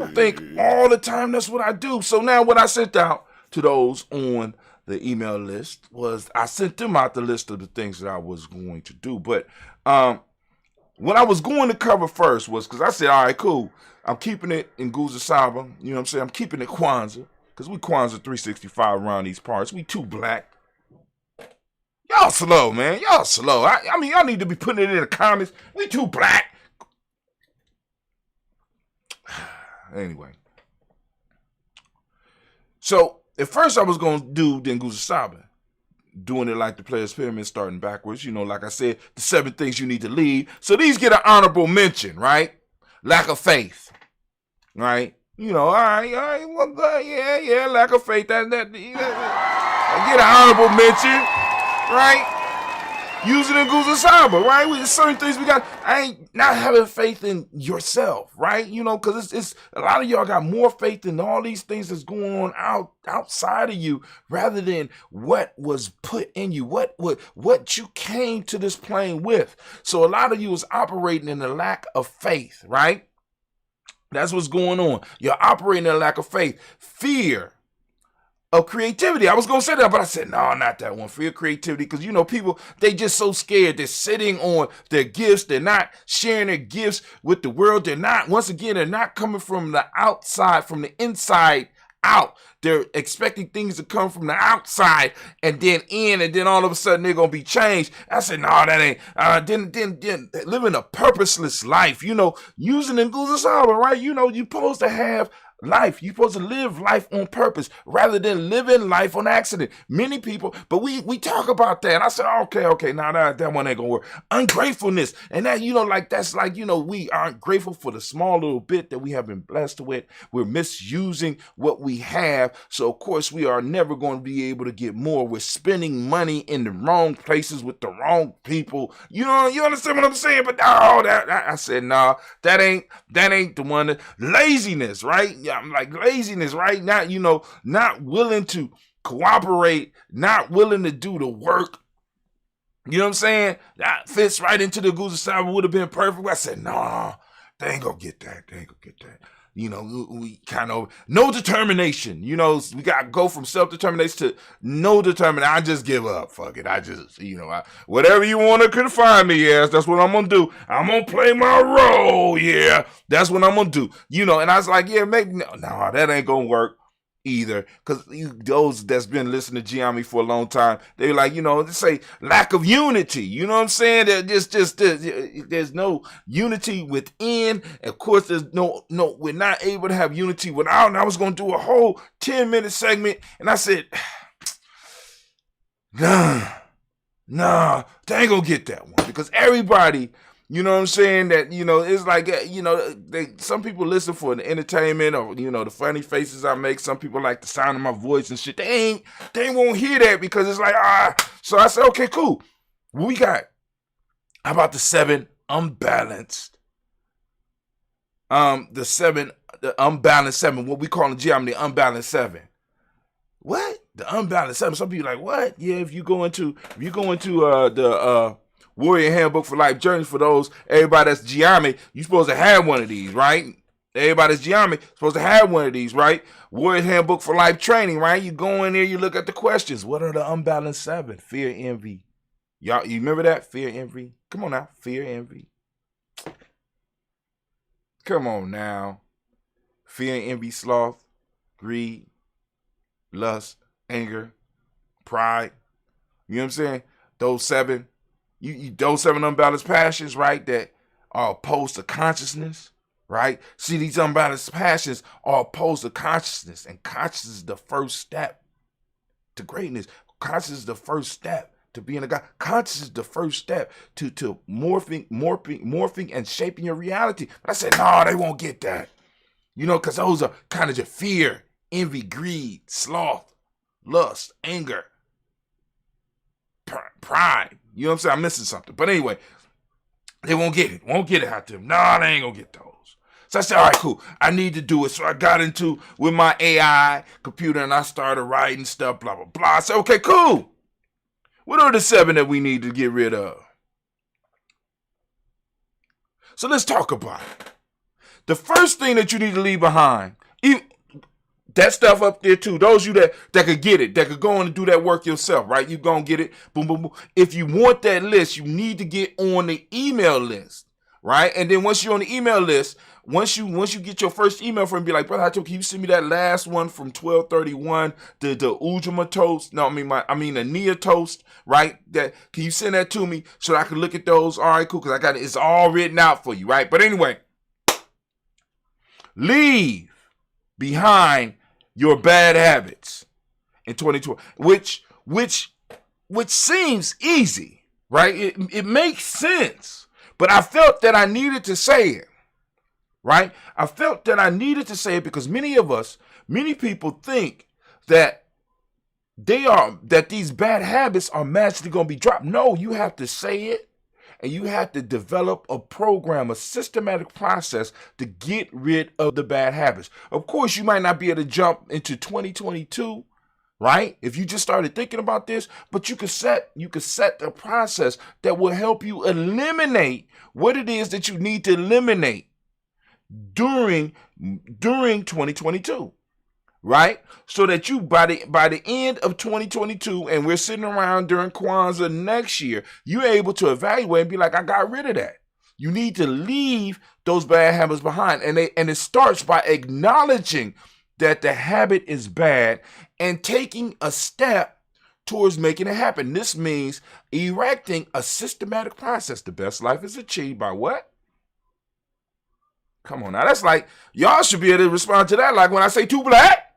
I think all the time. That's what I do. So now what I sent out to those on the email list was, I sent them out the list of the things that I was going to do. But what I was going to cover first was, because I said, all right, cool. I'm keeping it in Guza Saba. You know what I'm saying? I'm keeping it Kwanzaa. Because we Kwanzaa 365 around these parts. We too black. Y'all slow, man. Y'all slow. I mean, y'all need to be putting it in the comments. We too black. Anyway. So, at first I was going to do Denguza Saba. Doing it like the Players Pyramid, starting backwards. You know, like I said, the 7 things you need to leave. So these get an honorable mention, right? Lack of faith, right? You know, all right, well, yeah, lack of faith. That I get an honorable mention, right? Using in Guza Saba, right? With certain things we got. I ain't not having faith in yourself, right? You know, because it's a lot of y'all got more faith in all these things that's going on outside of you, rather than what was put in you, what you came to this plane with. So a lot of you is operating in a lack of faith, right? That's what's going on. You're operating in a lack of faith, fear of creativity. I was going to say that, but I said, no, not that one. Fear of creativity. Because, you know, people, they just so scared. They're sitting on their gifts. They're not sharing their gifts with the world. They're not, once again, they're not coming from the outside, from the inside out. They're expecting things to come from the outside and then in, and then all of a sudden they're going to be changed. I said, no, that ain't. Then living a purposeless life, you know, using the Guza Saba, right? You know, you're supposed to have life. You're supposed to live life on purpose rather than living life on accident. Many people, but we talk about that. And I said, okay, now that one ain't gonna work. Ungratefulness. And that, you know, like that's like, you know, we aren't grateful for the small little bit that we have been blessed with. We're misusing what we have. So of course we are never going to be able to get more. We're spending money in the wrong places with the wrong people. You know, you understand what I'm saying? But I said, nah, that ain't the one. Laziness, right? Yeah, I'm like laziness, right? Not, you know, not willing to cooperate, not willing to do the work. You know what I'm saying? That fits right into the Guza Saba. Would have been perfect. I said, nah, they ain't gonna get that. You know, we kind of, no determination. You know, we got to go from self-determination to no determination. I just give up. Fuck it. I just, you know, whatever you want to confine me as, that's what I'm going to do. I'm going to play my role. Yeah, that's what I'm going to do. You know, and I was like, yeah, maybe, no, that ain't going to work either. Because those that's been listening to Gianni for a long time, they like, you know, they say lack of unity. You know what I'm saying? There's no unity within. Of course, there's no, we're not able to have unity without. And I was going to do a whole 10-minute segment. And I said, nah, they ain't going to get that one. Because everybody, you know what I'm saying, that, you know, it's like, you know, some people listen for the entertainment or, you know, the funny faces I make. Some people like the sound of my voice and shit. They won't hear that because it's like, So I said, okay, cool. What we got? How about the 7 unbalanced? The unbalanced 7, what we call in geometry, the unbalanced 7. What? The unbalanced 7. Some people are like, what? Yeah, if you go into the Warrior Handbook for Life Journey, for those, everybody that's Giami, you're supposed to have one of these, right? Everybody that's Giami supposed to have one of these, right? Warrior Handbook for Life Training, right? You go in there, you look at the questions. What are the unbalanced 7? Fear, envy. Y'all, you remember that? Fear, envy. Come on now. Fear, envy. Come on now. Fear, envy, sloth, greed, lust, anger, pride. You know what I'm saying? Those 7. Those 7 unbalanced passions, right, that are opposed to consciousness, right? See, these unbalanced passions are opposed to consciousness, and consciousness is the first step to greatness. Consciousness is the first step to being a God. Consciousness is the first step to morphing and shaping your reality. But I said, no, they won't get that. You know, because those are kind of just fear, envy, greed, sloth, lust, anger, pride. You know what I'm saying? I'm missing something. But anyway, they won't get it. Won't get it out to them. No, they ain't going to get those. So I said, all right, cool. I need to do it. So I got into with my AI computer and I started writing stuff, blah, blah, blah. I said, okay, cool. What are the 7 that we need to get rid of? So let's talk about it. The first thing that you need to leave behind, that stuff up there too. Those of you that could get it, that could go on and do that work yourself, right? You go and get it. Boom, boom, boom. If you want that list, you need to get on the email list. right? And then once you're on the email list, once you get your first email from him, be like, brother, can you send me that last one from 1231, the Nia Toast? No, I mean the Nia Toast, right? That can you send that to me so that I can look at those? All right, cool, because I got it's all written out for you, right? But anyway, leave behind your bad habits in 2020, which seems easy, right? It makes sense, but I felt that I needed to say it. Right? I felt that I needed to say it because many people think that these bad habits are magically going to be dropped. No, you have to say it, and you have to develop a program, a systematic process to get rid of the bad habits. Of course, you might not be able to jump into 2022, right? If you just started thinking about this, but you could set a process that will help you eliminate what it is that you need to eliminate during 2022, right? So that you by the end of 2022, and we're sitting around during Kwanzaa next year, you're able to evaluate and be like, I got rid of that. You need to leave those bad habits behind, and it starts by acknowledging that the habit is bad and taking a step towards making it happen. This means erecting a systematic process. The best life is achieved by what? Come on now, that's like, y'all should be able to respond to that like when I say too black.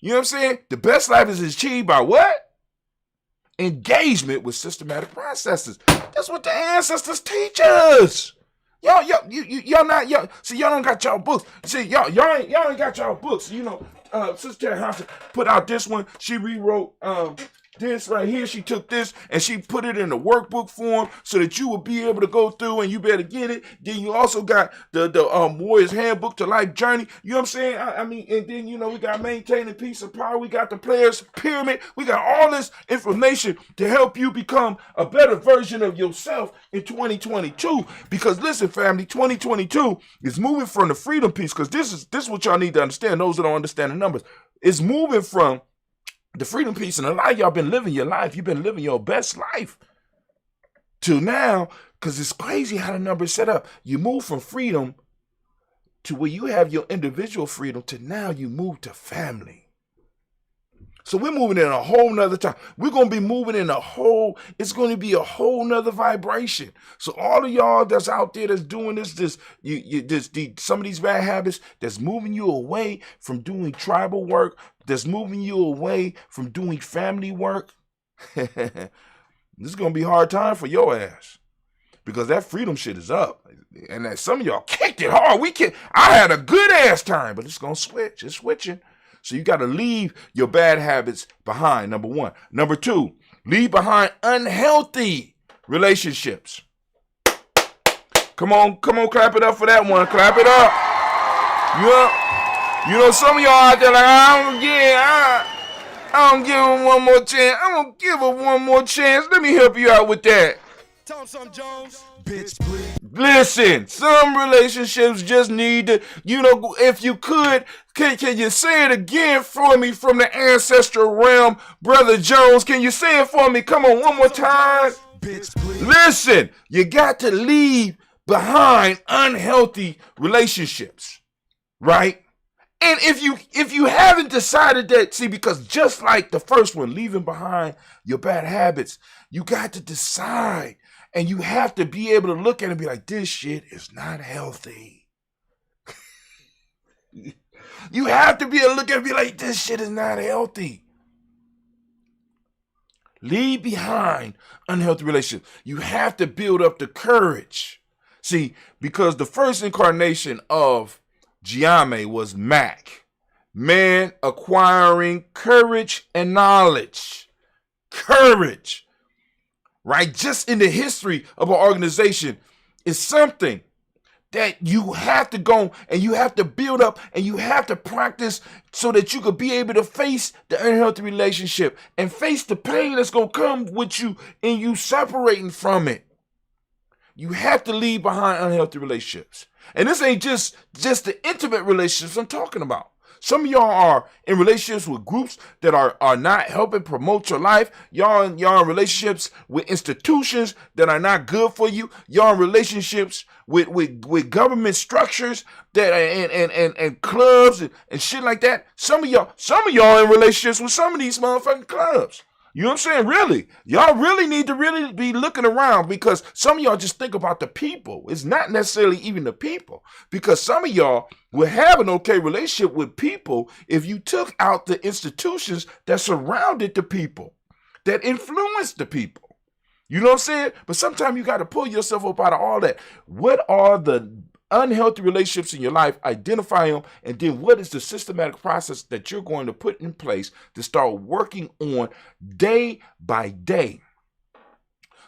You know what I'm saying? The best life is achieved by what? Engagement with systematic processes. That's what the ancestors teach us. Y'all don't got y'all books. See, y'all ain't got y'all books. You know, Sister Terry Hobson put out this one. She rewrote this right here. She took this and she put it in the workbook form so that you will be able to go through and you better get it. Then you also got the Warrior's Handbook to Life Journey. You know what I'm saying? I mean, and then, you know, we got Maintaining Peace and Power. We got the Players Pyramid. We got all this information to help you become a better version of yourself in 2022. Because listen, family, 2022 is moving from the freedom piece, because this is what y'all need to understand, those that don't understand the numbers. It's moving from the freedom piece, and a lot of y'all been living your life. You've been living your best life till now, because it's crazy how the number is set up. You move from freedom to where you have your individual freedom to now you move to family. So we're moving in a whole nother time. We're going to be moving in it's going to be a whole nother vibration. So all of y'all that's out there that's doing some of these bad habits that's moving you away from doing tribal work, that's moving you away from doing family work, this is going to be a hard time for your ass, because that freedom shit is up. And that some of y'all kicked it hard. I had a good ass time, but it's going to switch. It's switching. So you got to leave your bad habits behind, number one. Number two, leave behind unhealthy relationships. Come on, clap it up for that one. Clap it up. You know, some of y'all out there like, I don't give him one more chance. I'm going to give her one more chance. Let me help you out with that. Tell him something, Jones. Bitch, please. Listen, some relationships just need to, if you could, can you say it again for me from the ancestral realm, Brother Jones? Can you say it for me? Come on, one more time. Bitch, please. Listen, you got to leave behind unhealthy relationships, right? And if you haven't decided that, see, because just like the first one, leaving behind your bad habits, you got to decide. And you have to be able to look at it and be like, this shit is not healthy. You have to be able to look at it and be like, this shit is not healthy. Leave behind unhealthy relationships. You have to build up the courage. See, because the first incarnation of Giame was Mac. Man acquiring courage and knowledge. Courage. Right? Just in the history of an organization is something that you have to go and you have to build up and you have to practice so that you could be able to face the unhealthy relationship and face the pain that's going to come with you and you separating from it. You have to leave behind unhealthy relationships. And this ain't just the intimate relationships I'm talking about. Some of y'all are in relationships with groups that are not helping promote your life. Y'all in relationships with institutions that are not good for you. Y'all in relationships with government structures that and clubs and shit like that. Some of y'all in relationships with some of these motherfucking clubs. You know what I'm saying? Really. Y'all really need to really be looking around, because some of y'all just think about the people. It's not necessarily even the people, because some of y'all will have an okay relationship with people if you took out the institutions that surrounded the people, that influenced the people. You know what I'm saying? But sometimes you got to pull yourself up out of all that. What are the unhealthy relationships in your life? Identify them, and then what is the systematic process that you're going to put in place to start working on day by day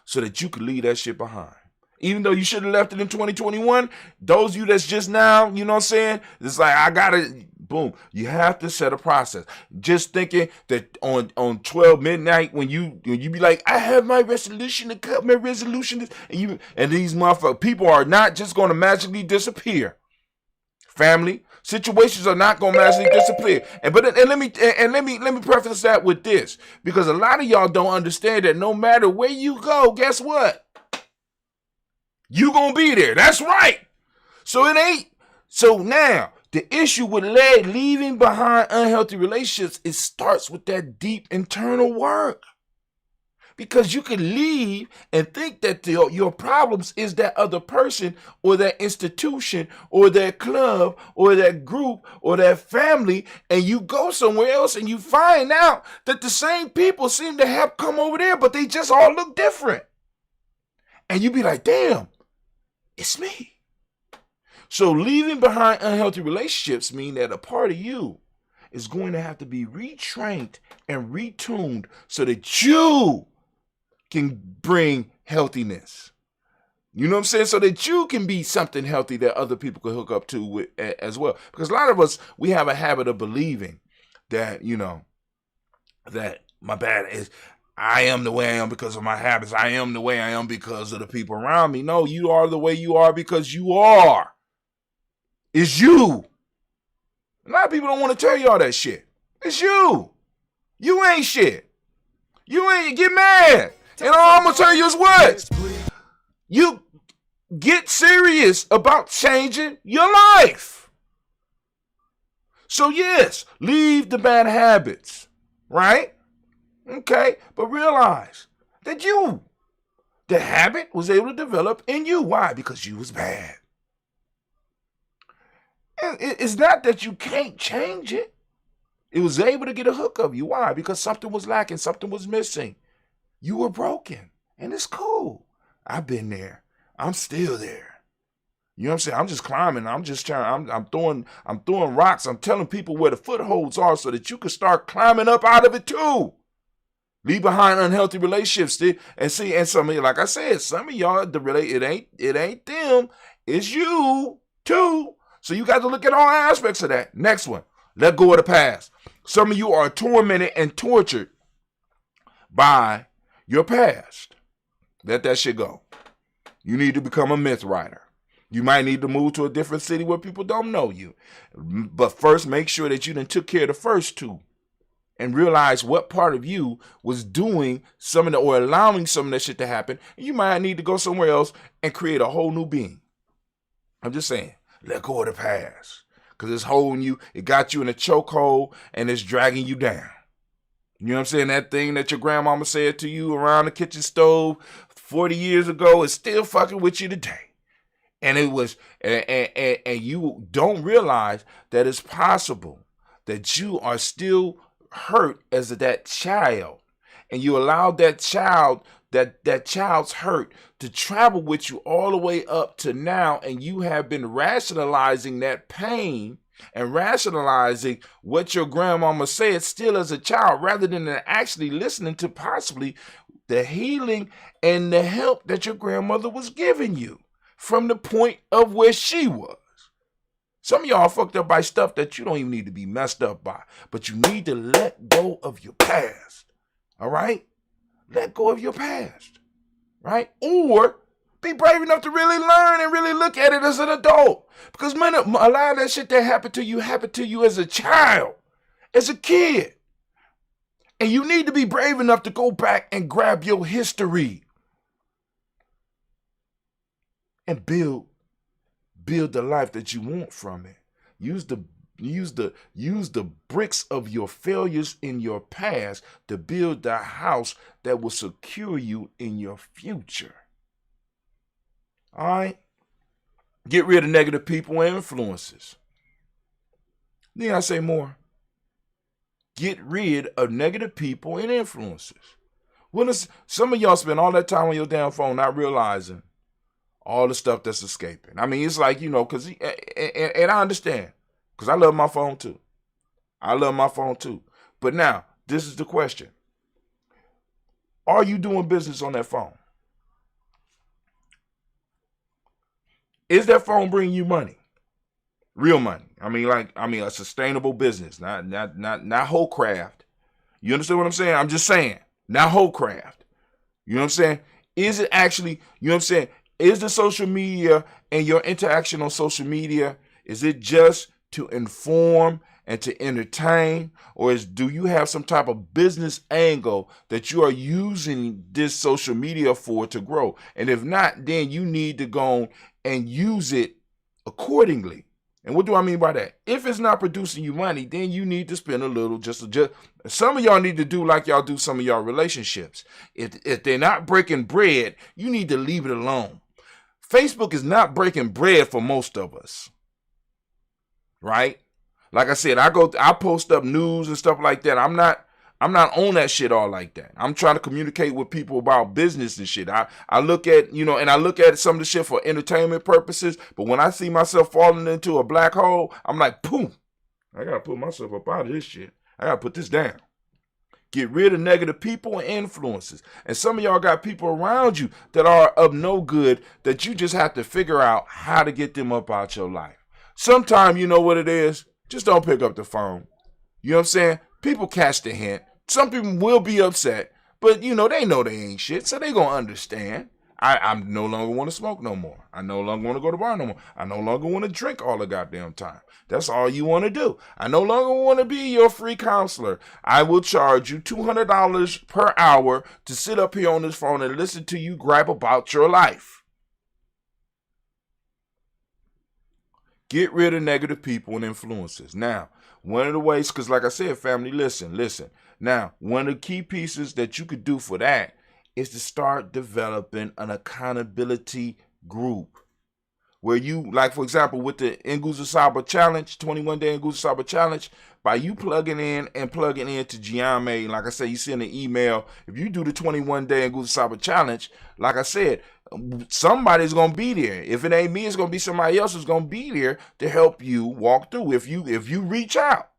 so that you can leave that shit behind? Even though you should have left it in 2021, those of you that's just now, you know what I'm saying, it's like, I gotta, boom, you have to set a process. Just thinking that on 12 midnight, when you be like, I have my resolution to cut my resolution, and these motherfuckers, people are not just going to magically disappear. Family situations are not going to magically disappear. And let me preface that with this, because a lot of y'all don't understand that no matter where you go, guess what? You gonna be there. That's right. So now the issue with leaving behind unhealthy relationships, it starts with that deep internal work. Because you can leave and think that your problems is that other person or that institution or that club or that group or that family, and you go somewhere else and you find out that the same people seem to have come over there, but they just all look different. And you be like, damn, it's me. So leaving behind unhealthy relationships mean that a part of you is going to have to be retrained and retuned so that you can bring healthiness. You know what I'm saying? So that you can be something healthy that other people can hook up to with as well. Because a lot of us, we have a habit of believing that, that my bad is, I am the way I am because of my habits. I am the way I am because of the people around me. No, you are the way you are because you are. It's you. A lot of people don't want to tell you all that shit. It's you. You ain't shit. You ain't, get mad. And all I'm going to tell you is what? You get serious about changing your life. So yes, leave the bad habits, right? Okay, but realize that the habit was able to develop in you. Why? Because you was bad. And it's not that you can't change it. It was able to get a hook of you. Why? Because something was lacking, something was missing. You were broken, and it's cool. I've been there. I'm still there. You know what I'm saying? I'm just climbing. I'm just trying. I'm throwing rocks. I'm telling people where the footholds are so that you can start climbing up out of it too. Leave behind unhealthy relationships, and some of you, like I said, some of y'all, it ain't them, it's you too. So you got to look at all aspects of that. Next one, let go of the past. Some of you are tormented and tortured by your past. Let that shit go. You need to become a myth writer. You might need to move to a different city where people don't know you. But first, make sure that you done took care of the first two. And realize what part of you was doing some of the, or allowing some of that shit to happen. You might need to go somewhere else and create a whole new being. I'm just saying, let go of the past. Because it's holding you, it got you in a chokehold, and it's dragging you down. You know what I'm saying? That thing that your grandmama said to you around the kitchen stove 40 years ago is still fucking with you today. And it was, and you don't realize that it's possible that you are still hurt as that child, and you allowed that child's hurt to travel with you all the way up to now, and you have been rationalizing that pain and rationalizing what your grandmama said still as a child, rather than actually listening to possibly the healing and the help that your grandmother was giving you from the point of where she was. Some of y'all fucked up by stuff that you don't even need to be messed up by. But you need to let go of your past. All right? Let go of your past. Right? Or Be brave enough to really learn and really look at it as an adult. Because man, a lot of that shit that happened to you as a child, as a kid. And you need to be brave enough to go back and grab your history and build the life that you want from it. Use the bricks of your failures in your past to build the house that will secure you in your future. All right? Get rid of negative people and influences. Need I say more? Get rid of negative people and influences. Some of y'all spend all that time on your damn phone not realizing all the stuff that's escaping. I mean, it's like, because, and I understand, because I love my phone too. But now, this is the question. Are you doing business on that phone? Is that phone bringing you money? Real money. I mean, a sustainable business, not whole craft. You understand what I'm saying? I'm just saying, not whole craft. You know what I'm saying? Is it actually, you know what I'm saying? Is the social media and your interaction on social media, is it just to inform and to entertain? Or do you have some type of business angle that you are using this social media for to grow? And if not, then you need to go and use it accordingly. And what do I mean by that? If it's not producing you money, then you need to spend a little, just some of y'all need to do like y'all do some of y'all relationships. If they're not breaking bread, you need to leave it alone. Facebook is not breaking bread for most of us. Right? Like I said, I post up news and stuff like that. I'm not on that shit all like that. I'm trying to communicate with people about business and shit. I look at, and I look at some of the shit for entertainment purposes. But when I see myself falling into a black hole, I'm like, boom, I got to put myself up out of this shit. I got to put this down. Get rid of negative people and influences. And some of y'all got people around you that are of no good that you just have to figure out how to get them up out your life. Sometime, you know what it is? Just don't pick up the phone. You know what I'm saying? People catch the hint. Some people will be upset, but they know they ain't shit, so they gonna understand. I no longer want to smoke no more. I no longer want to go to the bar no more. I no longer want to drink all the goddamn time. That's all you want to do. I no longer want to be your free counselor. I will charge you $200 per hour to sit up here on this phone and listen to you gripe about your life. Get rid of negative people and influences. Now, one of the ways, because like I said, family, listen. Now, one of the key pieces that you could do for that is to start developing an accountability group. Where you, like for example, with the Nguza Saba Challenge, 21-day Nguza Saba Challenge, by you plugging in to Giame, like I said, you send an email. If you do the 21-day Nguza Saba Challenge, like I said, somebody's going to be there. If it ain't me, it's going to be somebody else who's going to be there to help you walk through. If you reach out.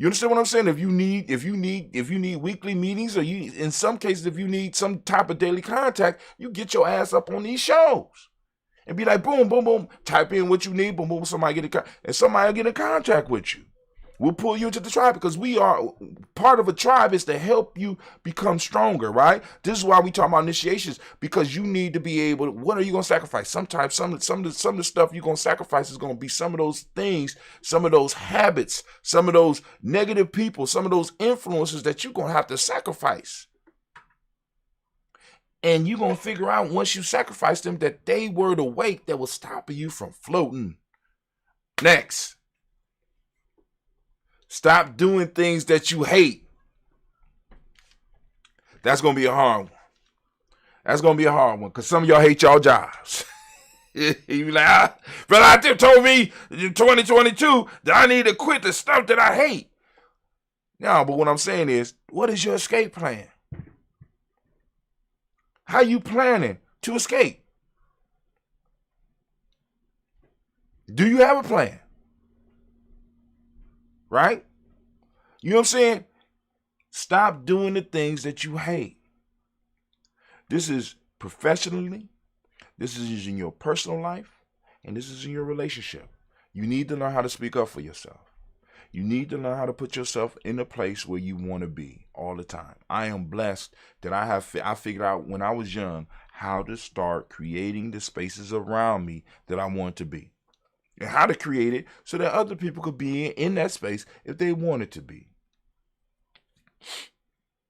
You understand what I'm saying? If you need weekly meetings, or in some cases, if you need some type of daily contact, you get your ass up on these shows and be like, boom, boom, boom, type in what you need, boom, boom, somebody will get in contact with you. We'll pull you into the tribe, because we are part of a tribe is to help you become stronger, right? This is why we talk about initiations, because you need to be able to, what are you going to sacrifice? Sometimes some of the stuff you're going to sacrifice is going to be some of those things, some of those habits, some of those negative people, some of those influences that you're going to have to sacrifice. And you're going to figure out once you sacrifice them that they were the weight that was stopping you from floating. Next. Stop doing things that you hate. That's going to be a hard one. Because some of y'all hate y'all jobs. You be like, brother, I just told me in 2022 that I need to quit the stuff that I hate. No, but what I'm saying is, what is your escape plan? How you planning to escape? Do you have a plan? Right? You know what I'm saying? Stop doing the things that you hate. This is professionally, this is in your personal life, and this is in your relationship. You need to learn how to speak up for yourself. You need to learn how to put yourself in a place where you want to be all the time. I am blessed that I figured out when I was young how to start creating the spaces around me that I want to be. And how to create it so that other people could be in that space if they wanted to be.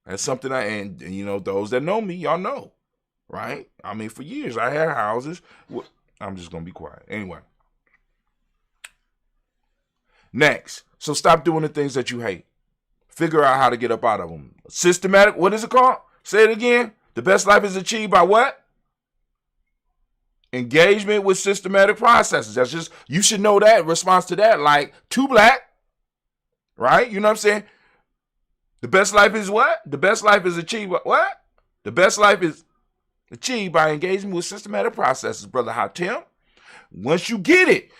That's something and you know, those that know me, y'all know, right? I mean, for years I had houses. I'm just going to be quiet. Anyway. Next. So stop doing the things that you hate. Figure out how to get up out of them. Systematic, what is it called? Say it again. The best life is achieved by what? Engagement with systematic processes. That's just, you should know that. Response to that, like, too black. Right? You know what I'm saying? The best life is what? The best life is achieved by what? The best life is achieved by engaging with systematic processes, Brother Hatem. Once you get it,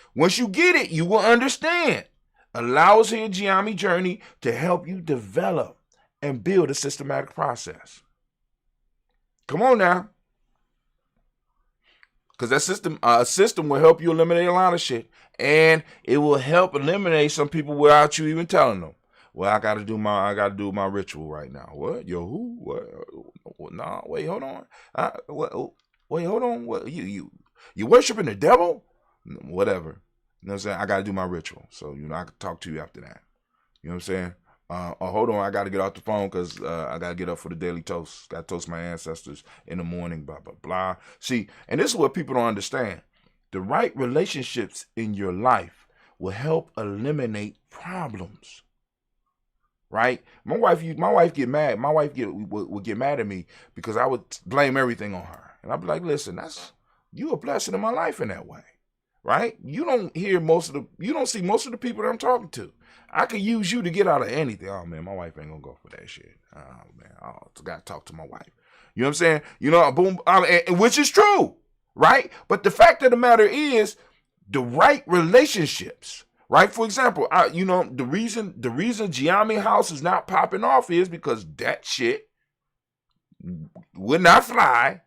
you will understand. Allow us here at Giami Journey to help you develop and build a systematic process. Come on now. Because that system will help you eliminate a lot of shit. And it will help eliminate some people without you even telling them. Well, I gotta do my ritual right now. What? Yo, who? What? Nah, wait, hold on. Wait, hold on. What? You worshiping the devil? Whatever. You know what I'm saying? I gotta do my ritual. So, you know, I can talk to you after that. You know what I'm saying? Hold on, I gotta get off the phone because I gotta get up for the daily toast. Gotta toast my ancestors in the morning, blah, blah, blah. See, and this is what people don't understand. The right relationships in your life will help eliminate problems. Right? My wife get mad. My wife would get mad at me because I would blame everything on her. And I'd be like, listen, you a blessing in my life in that way. Right? You don't see most of the people that I'm talking to. I could use you to get out of anything. Oh man, my wife ain't gonna go for that shit. Oh man, I gotta talk to my wife. You know what I'm saying? You know, boom, which is true, right? But the fact of the matter is, the right relationships, right? For example, the reason Giami House is not popping off is because that shit would not fly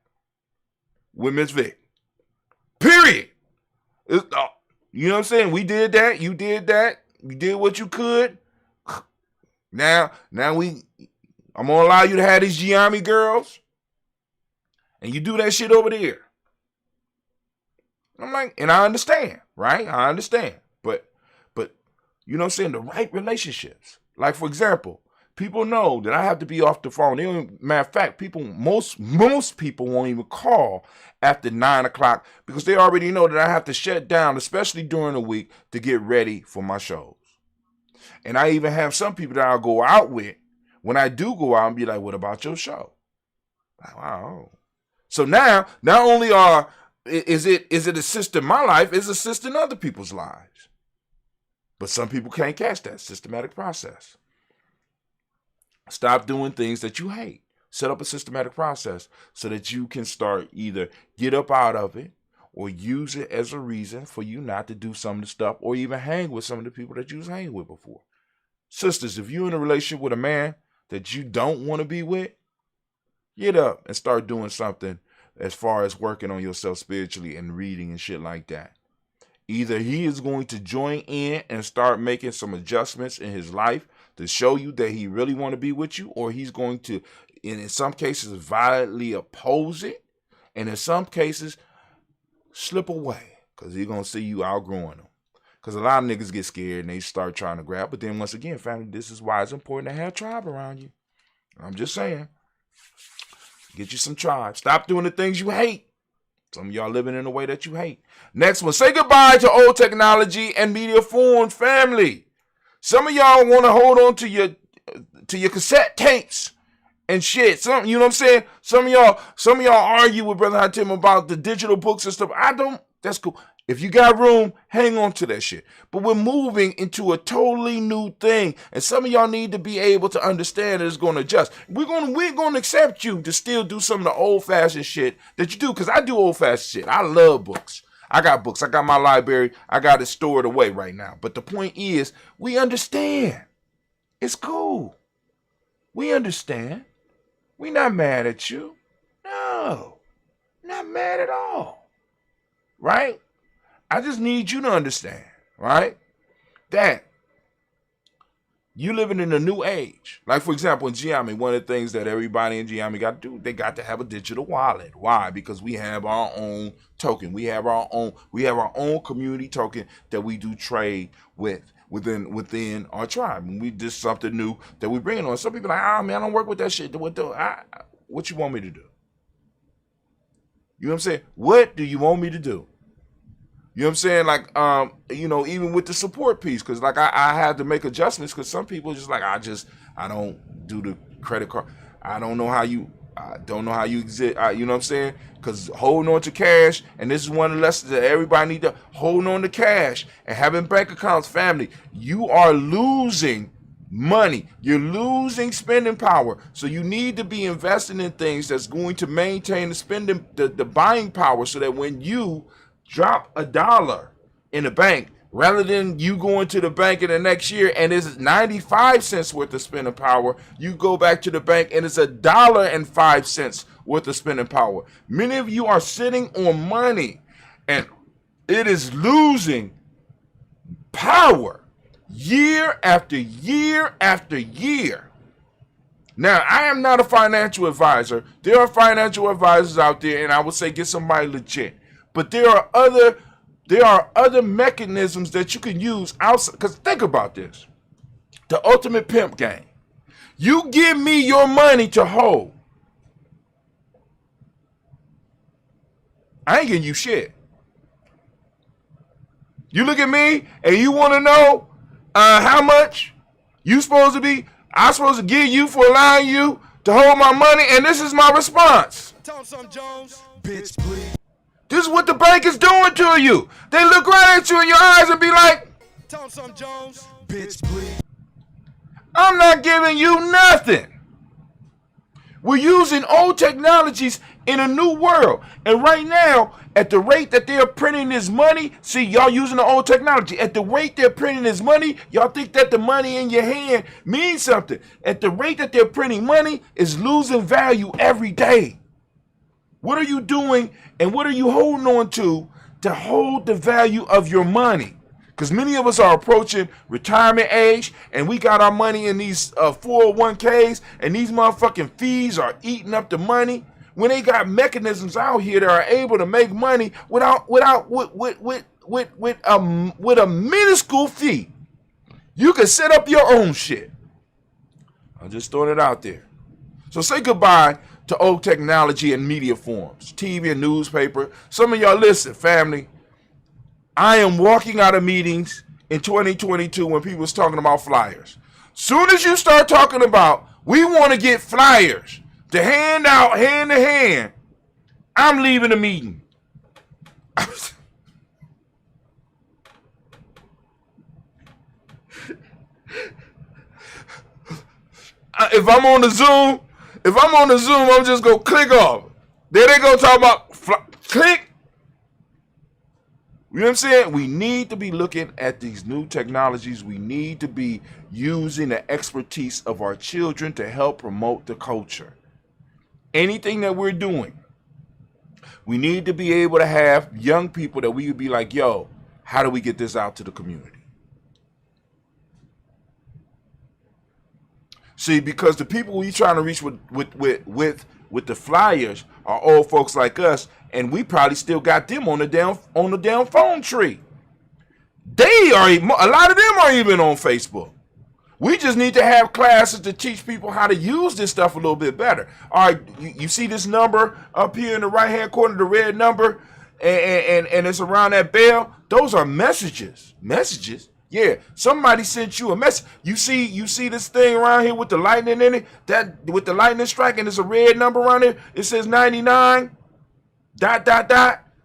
with Miss Vic. Period. You know what I'm saying? We did that. You did that. You did what you could. Now I'm gonna allow you to have these Giami girls, and you do that shit over there. I'm like, and I understand, right? I understand, but you know what I'm saying? The right relationships. Like for example, people know that I have to be off the phone. Matter of fact, most people won't even call after 9 o'clock because they already know that I have to shut down, especially during the week, to get ready for my shows. And I even have some people that I'll go out with when I do go out and be like, what about your show? Like, wow. So now, not only is it assisting my life, it's assisting other people's lives. But some people can't catch that systematic process. Stop doing things that you hate. Set up a systematic process so that you can start either get up out of it or use it as a reason for you not to do some of the stuff or even hang with some of the people that you was hanging with before. Sisters, if you're in a relationship with a man that you don't want to be with, get up and start doing something as far as working on yourself spiritually and reading and shit like that. Either he is going to join in and start making some adjustments in his life to show you that he really want to be with you, or he's going to, in some cases, violently oppose it, and in some cases, slip away because he's going to see you outgrowing him. Because a lot of niggas get scared and they start trying to grab. But then once again, family, this is why it's important to have tribe around you. I'm just saying. Get you some tribe. Stop doing the things you hate. Some of y'all living in a way that you hate. Next one. Say goodbye to old technology and media forms, family. Some of y'all want to hold on to your cassette tapes and shit. You know what I'm saying? Some of y'all argue with Brother Hatem about the digital books and stuff. I don't. That's cool. If you got room, hang on to that shit. But we're moving into a totally new thing, and some of y'all need to be able to understand that it's going to adjust. We're going to accept you to still do some of the old-fashioned shit that you do, because I do old-fashioned shit. I love books. I got books. I got my library. I got it stored away right now. But the point is, we understand. It's cool. We understand. We're not mad at you. No. Not mad at all. Right? I just need you to understand, right? That You living in a new age. Like, for example, in Giami, one of the things that everybody in Giami got to do, they got to have a digital wallet. Why? Because we have our own token. We have our own community token that we do trade within our tribe. And we did something new that we bring on. Some people are like, man, I don't work with that shit. What you want me to do? You know what I'm saying? What do you want me to do? You know what I'm saying? Like, even with the support piece, because like I had to make adjustments because some people just like, I don't do the credit card. I don't know how you exist. You know what I'm saying? Because holding on to cash, and this is one of the lessons that everybody need to hold on to cash and having bank accounts, family. You are losing money. You're losing spending power. So you need to be investing in things that's going to maintain the spending, the buying power, so that when you drop $1 in the bank, rather than you going to the bank in the next year and it's 95 cents worth of spending power, you go back to the bank and it's $1.05 worth of spending power. Many of you are sitting on money and it is losing power year after year after year. Now, I am not a financial advisor. There are financial advisors out there, and I would say get somebody legit. But there are other mechanisms that you can use outside. Because think about this. The ultimate pimp game. You give me your money to hold. I ain't giving you shit. You look at me and you want to know how much I'm supposed to give you for allowing you to hold my money, and this is my response. Tell him something, Jones. Bitch, please. This is what the bank is doing to you. They look right at you in your eyes and be like, Tell him something, Jones. Bitch, please. I'm not giving you nothing. We're using old technologies in a new world. And right now, at the rate that they're printing this money, see, y'all using the old technology. At the rate they're printing this money, y'all think that the money in your hand means something. At the rate that they're printing money, is losing value every day. What are you doing and what are you holding on to hold the value of your money? Because many of us are approaching retirement age and we got our money in these 401ks and these motherfucking fees are eating up the money. When they got mechanisms out here that are able to make money with a minuscule fee, you can set up your own shit. I'm just throwing it out there. So say goodbye to old technology and media forms, TV and newspaper. Some of y'all listen, family. I am walking out of meetings in 2022 when people was talking about flyers. Soon as you start talking about, we want to get flyers to hand out hand to hand, I'm leaving the meeting. If I'm on the Zoom, I'm just going to click off. Then they go talk about click. You know what I'm saying? We need to be looking at these new technologies. We need to be using the expertise of our children to help promote the culture. Anything that we're doing, we need to be able to have young people that we would be like, yo, how do we get this out to the community? See, because the people we trying to reach with the flyers are old folks like us, and we probably still got them on the damn phone tree. A lot of them are even on Facebook. We just need to have classes to teach people how to use this stuff a little bit better. All right, you see this number up here in the right-hand corner, the red number, and it's around that bell? Those are messages. Messages? Yeah, somebody sent you a message. You see this thing around here with the lightning in it? That with the lightning strike, and there's a red number around it. It says 99. ...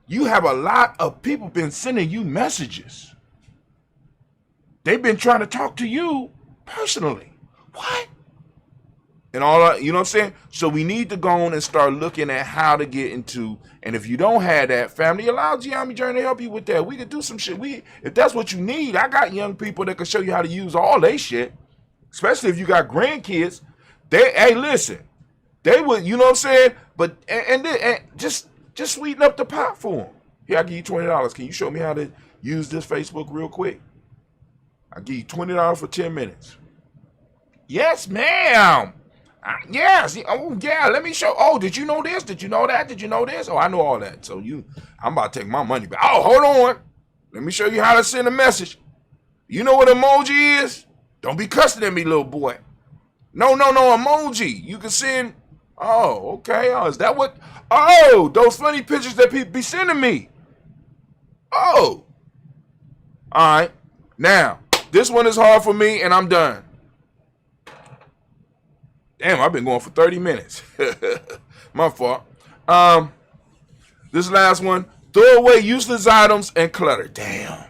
You have a lot of people been sending you messages. They've been trying to talk to you personally. What? And all that, you know what I'm saying? So we need to go on and start looking at how to get into, and if you don't have that, family, allow Giami Journey to help you with that. We could do some shit. If that's what you need, I got young people that can show you how to use all they shit. Especially if you got grandkids. Hey, listen. They would, you know what I'm saying? But and just sweeten up the pot for them. Here, I'll give you $20. Can you show me how to use this Facebook real quick? I'll give you $20 for 10 minutes. Yes, ma'am. Yes. Oh, yeah. Let me show. Oh, did you know this? Did you know that? Did you know this? Oh, I know all that. So I'm about to take my money back. Oh, hold on. Let me show you how to send a message. You know what emoji is? Don't be cussing at me, little boy. No, emoji. You can send. Oh, okay. Oh, is that what? Oh, those funny pictures that people be sending me. Oh. All right. Now, this one is hard for me, and I'm done. Damn, I've been going for 30 minutes. My fault. This last one. Throw away useless items and clutter. Damn.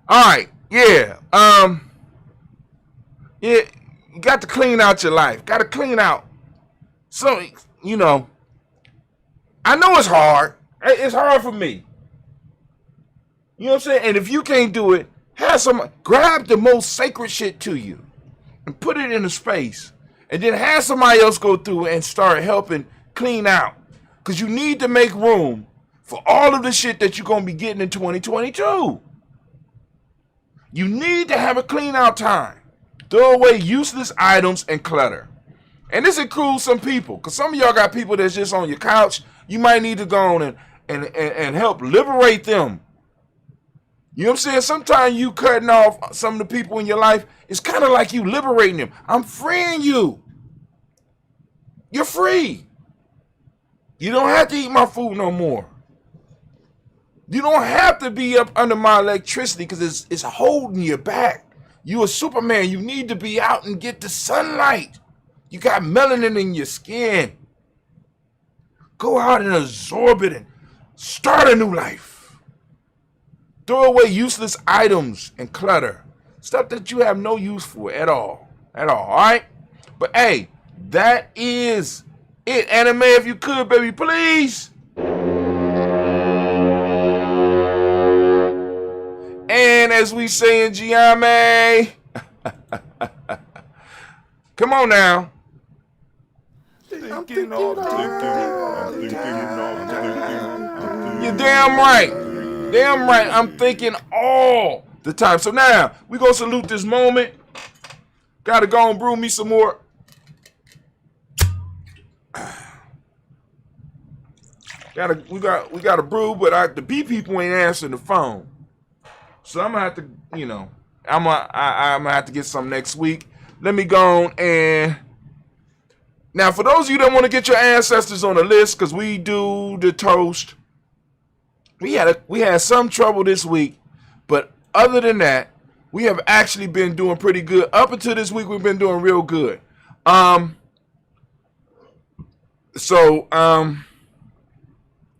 All right, yeah. Yeah, you got to clean out your life. Got to clean out. So, I know it's hard. It's hard for me. You know what I'm saying? And if you can't do it, grab the most sacred shit to you and put it in a space, and then have somebody else go through and start helping clean out. Because you need to make room for all of the shit that you're going to be getting in 2022. You need to have a clean out time. Throw away useless items and clutter. And this includes some people. Because some of y'all got people that's just on your couch. You might need to go on and help liberate them. You know what I'm saying? Sometimes you cutting off some of the people in your life. It's kind of like you liberating them. I'm freeing you. You're free. You don't have to eat my food no more. You don't have to be up under my electricity because it's holding you back. You a Superman. You need to be out and get the sunlight. You got melanin in your skin. Go out and absorb it and start a new life. Throw away useless items and clutter. Stuff that you have no use for at all. All right? But hey, that is it. Anime, if you could, baby, please. And as we say in Giame, come on now. You're damn right. Damn right. I'm thinking all the time. So now, we going to salute this moment. Got to go and brew me some more. We got a brew, but the B people ain't answering the phone. So I'm gonna have to, I'm gonna have to get some next week. Let me go on and now for those of you that want to get your ancestors on the list, because we do the toast. We had some trouble this week, but other than that, we have actually been doing pretty good. Up until this week, we've been doing real good. So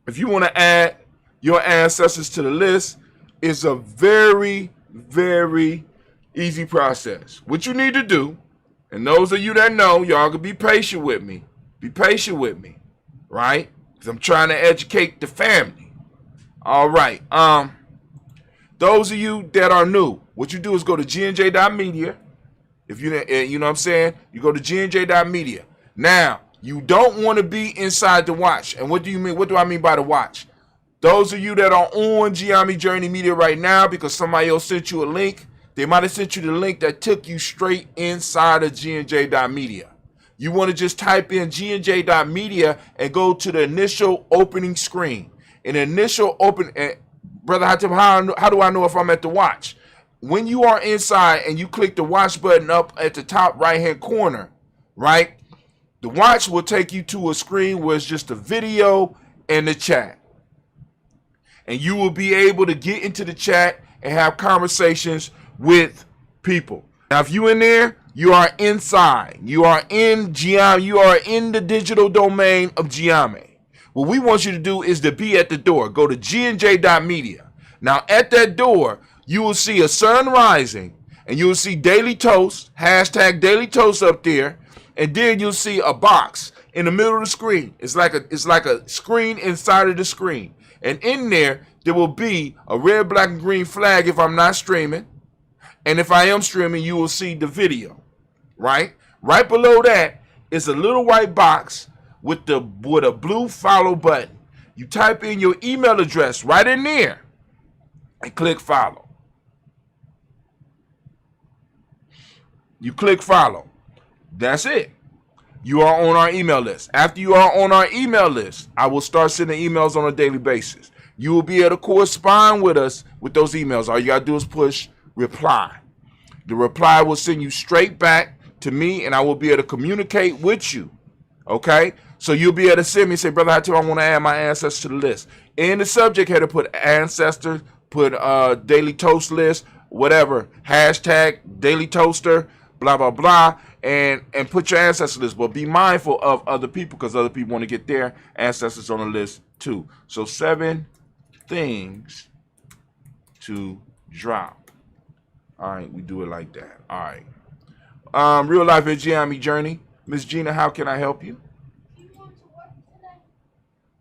if you want to add your ancestors to the list, it's a very, very easy process. What you need to do, and those of you that know, y'all can be patient with me. Be patient with me, right? Because I'm trying to educate the family. All right. Those of you that are new, what you do is go to gnj.media. If you know what I'm saying, you go to gnj.media. Now, you don't want to be inside the watch. And what do you mean? What do I mean by the watch? Those of you that are on Giami Journey Media right now, because somebody else sent you a link, they might have sent you the link that took you straight inside of GNJ.media. You want to just type in GNJ.media and go to the initial opening screen. An initial open, Brother Hatim, how do I know if I'm at the watch? When you are inside and you click the watch button up at the top right-hand corner, right? The watch will take you to a screen where it's just a video and the chat. And you will be able to get into the chat and have conversations with people. Now, if you in there, you are inside. You are in Giame. You are in the digital domain of Giame. What we want you to do is to be at the door. Go to gnj.media. Now, at that door, you will see a sun rising, and you will see Daily Toast, hashtag Daily Toast up there, and then you'll see a box in the middle of the screen. It's like a screen inside of the screen. And in there will be a red, black, and green flag if I'm not streaming. And if I am streaming, you will see the video. right? Right below that is a little white box with a blue follow button. You type in your email address right in there and click follow. You click follow. That's it. You are on our email list. After you are on our email list, I will start sending emails on a daily basis. You will be able to correspond with us with those emails. All you got to do is push reply. The reply will send you straight back to me, and I will be able to communicate with you. Okay? So you'll be able to send me and say, Brother Hatim, I want to add my ancestors to the list. In the subject header, put ancestors, put daily toast list, whatever, hashtag daily toaster, blah, blah, blah, and put your ancestor list. But be mindful of other people because other people want to get their ancestors on the list too. So 7 things to drop. All right, we do it like that. All right. Real life at Giami Journey. Miss Gina, how can I help you? Do you want to work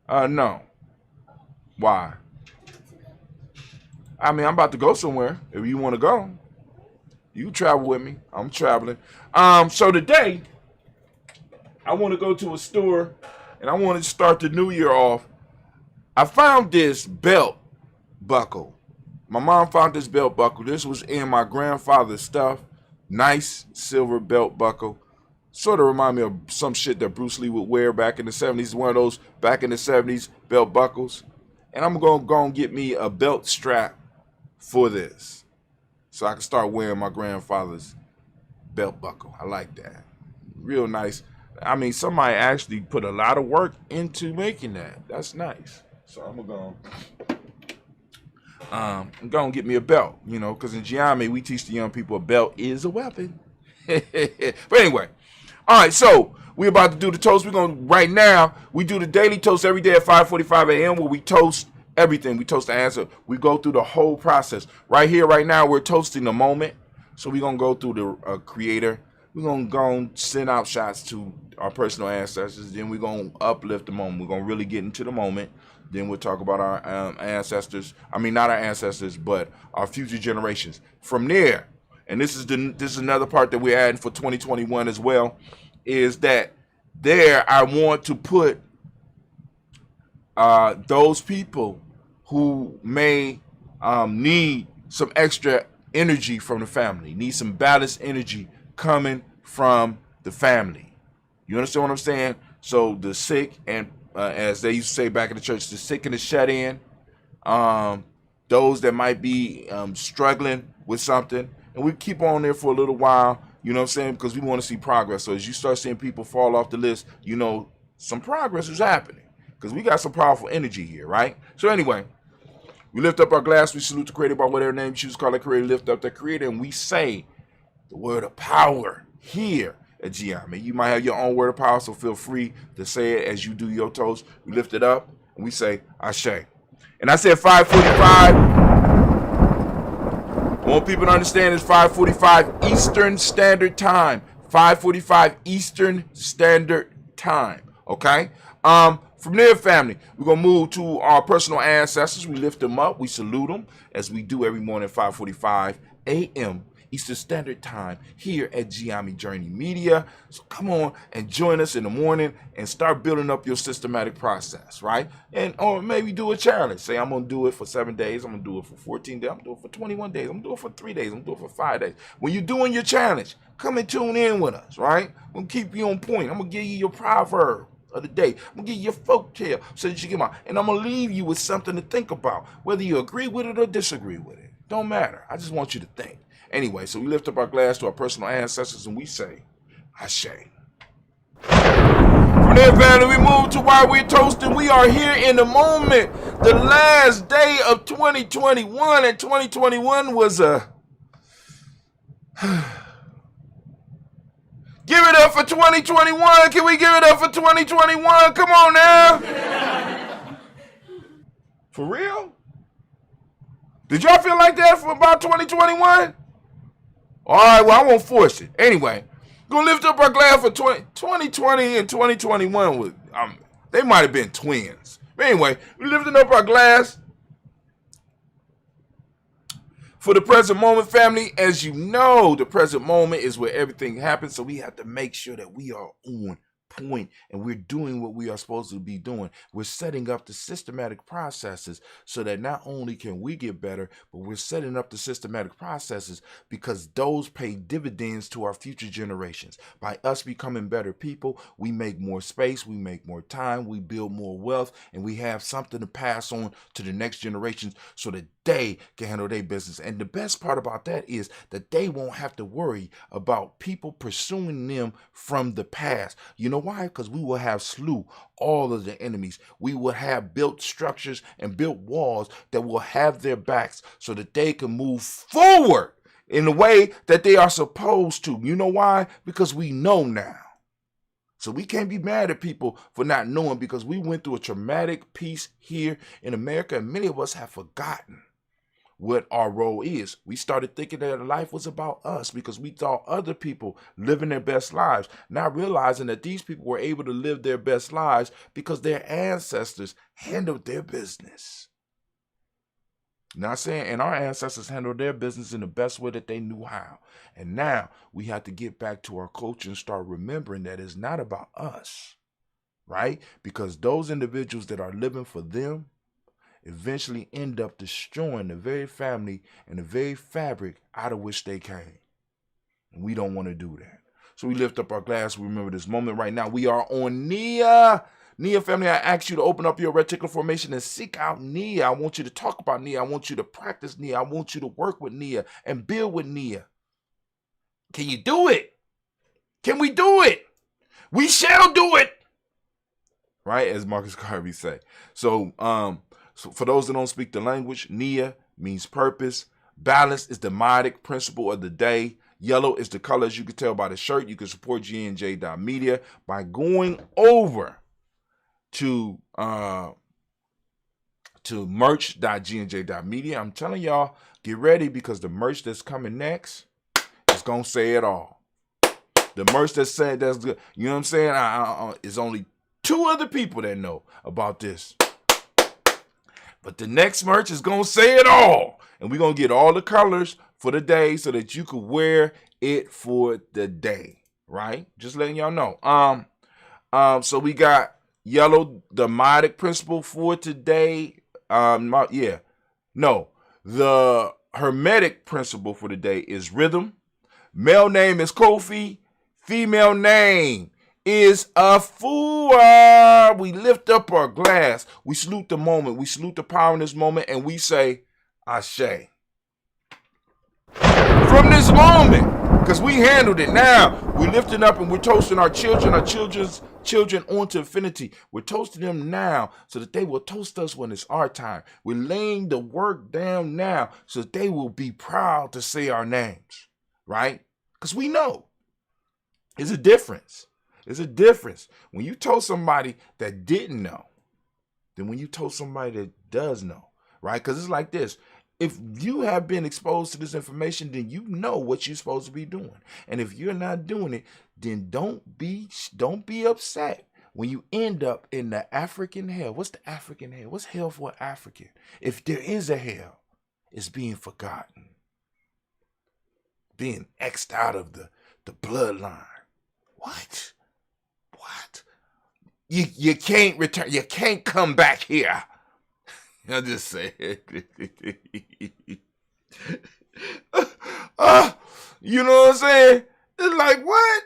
today? No. Why? I mean, I'm about to go somewhere. If you want to go, you travel with me. I'm traveling. So today, I want to go to a store, and I want to start the new year off. I found this belt buckle. My mom found this belt buckle. This was in my grandfather's stuff. Nice silver belt buckle. Sort of remind me of some shit that Bruce Lee would wear back in the 70s. One of those back in the 70s belt buckles. And I'm going to go and get me a belt strap for this, so I can start wearing my grandfather's belt buckle. I like that. Real nice. I mean, somebody actually put a lot of work into making that. That's nice. So I'm going to get me a belt, you know, because in Giami, we teach the young people a belt is a weapon. But anyway, all right, so we're about to do the toast. We're going to, right now, we do the daily toast every day at 5:45 a.m. where we toast everything. We toast the answer. We go through the whole process. Right here, right now, we're toasting the moment. So we're going to go through the creator. We're going to go and send out shots to our personal ancestors. Then we're going to uplift the moment. We're going to really get into the moment. Then we'll talk about our ancestors. I mean, not our ancestors, but our future generations. From there, and this is another part that we're adding for 2021 as well, is that there I want to put those people who may need some extra energy from the family, need some balanced energy coming from the family. You understand what I'm saying? So the sick and as they used to say back in the church, the sick and the shut in, those that might be struggling with something, and we keep on there for a little while, you know what I'm saying, because we want to see progress. So as you start seeing people fall off the list, you know some progress is happening because we got some powerful energy here, right? So anyway, we lift up our glass, we salute the creator by whatever name you choose to call that creator, lift up that creator, and we say the word of power here at Giami. You might have your own word of power, so feel free to say it as you do your toast. We lift it up and we say Ashe. And I said 5:45. I want people to understand it's 5:45 Eastern Standard Time. 5:45 Eastern Standard Time. Okay? From there, family, we're going to move to our personal ancestors. We lift them up. We salute them as we do every morning at 5:45 a.m. Eastern Standard Time here at Giami Journey Media. So come on and join us in the morning and start building up your systematic process, right? And or maybe do a challenge. Say, I'm going to do it for 7 days. I'm going to do it for 14 days. I'm going to do it for 21 days. I'm going to do it for 3 days. I'm going to do it for 5 days. When you're doing your challenge, come and tune in with us, right? I'm going to keep you on point. I'm going to give you your proverb of the day. I'm going to give you your folk tale so that you get out. And I'm going to leave you with something to think about, whether you agree with it or disagree with it. Don't matter. I just want you to think. Anyway, so we lift up our glass to our personal ancestors and we say, Ashe. From there, family, we move to while we're toasting. We are here in the moment. The last day of 2021, and 2021 was a... Give it up for 2021. Can we give it up for 2021? Come on now. For real? Did y'all feel like that for about 2021? All right, well, I won't force it. Anyway, going to lift up our glass for 2020 and 2021. With, they might have been twins. But anyway, we're lifting up our glass For the present moment, family, as you know, the present moment is where everything happens. So we have to make sure that we are on point and we're doing what we are supposed to be doing. We're setting up the systematic processes so that not only can we get better, but we're setting up the systematic processes because those pay dividends to our future generations. By us becoming better people, we make more space, we make more time, we build more wealth, and we have something to pass on to the next generations so that they can handle their business. And the best part about that is that they won't have to worry about people pursuing them from the past. You know why? Because we will have slew all of the enemies. We will have built structures and built walls that will have their backs so that they can move forward in the way that they are supposed to. You know why? Because we know now. So we can't be mad at people for not knowing because we went through a traumatic piece here in America and many of us have forgotten what our role is. We started thinking that life was about us because we thought other people living their best lives, not realizing that these people were able to live their best lives because their ancestors handled their business. Not saying, and our ancestors handled their business in the best way that they knew how. And now we have to get back to our culture and start remembering that it's not about us, right? Because those individuals that are living for them eventually end up destroying the very family and the very fabric out of which they came. And we don't want to do that. So we lift up our glass. We remember this moment right now. We are on Nia. Nia family, I ask you to open up your reticular formation and seek out Nia. I want you to talk about Nia. I want you to practice Nia. I want you to work with Nia and build with Nia. Can you do it? Can we do it? We shall do it. Right? As Marcus Garvey say. So for those that don't speak the language, Nia means purpose. Balance is the modic principle of the day. Yellow is the color, as you can tell by the shirt. You can support GNJ.media by going over to merch.gnj.media. I'm telling y'all, get ready because the merch that's coming next is gonna say it all. The merch that's saying that's good, you know what I'm saying? It's only 2 other people that know about this. But the next merch is gonna say it all, and we're gonna get all the colors for the day so that you could wear it for the day, right? Just letting y'all know. So we got yellow, the modic principle for today. The hermetic principle for today is rhythm. Male name is Kofi. Female name is Afua. We lift up our glass. We salute the moment. We salute the power in this moment, and we say, Ashe. From this moment, because we handled it now, we're lifting up and we're toasting our children's children onto infinity. We're toasting them now so that they will toast us when it's our time. We're laying the work down now so that they will be proud to say our names, right? Because we know. It's a difference. It's a difference when you told somebody that didn't know than when you told somebody that does know, right? Because it's like this. If you have been exposed to this information, then you know what you're supposed to be doing. And if you're not doing it, then don't be upset when you end up in the African hell. What's the African hell? What's hell for an African? If there is a hell, it's being forgotten, being X'd out of the bloodline. What? You can't return. You can't come back here. I'll just say it. You know what I'm saying? It's like, what?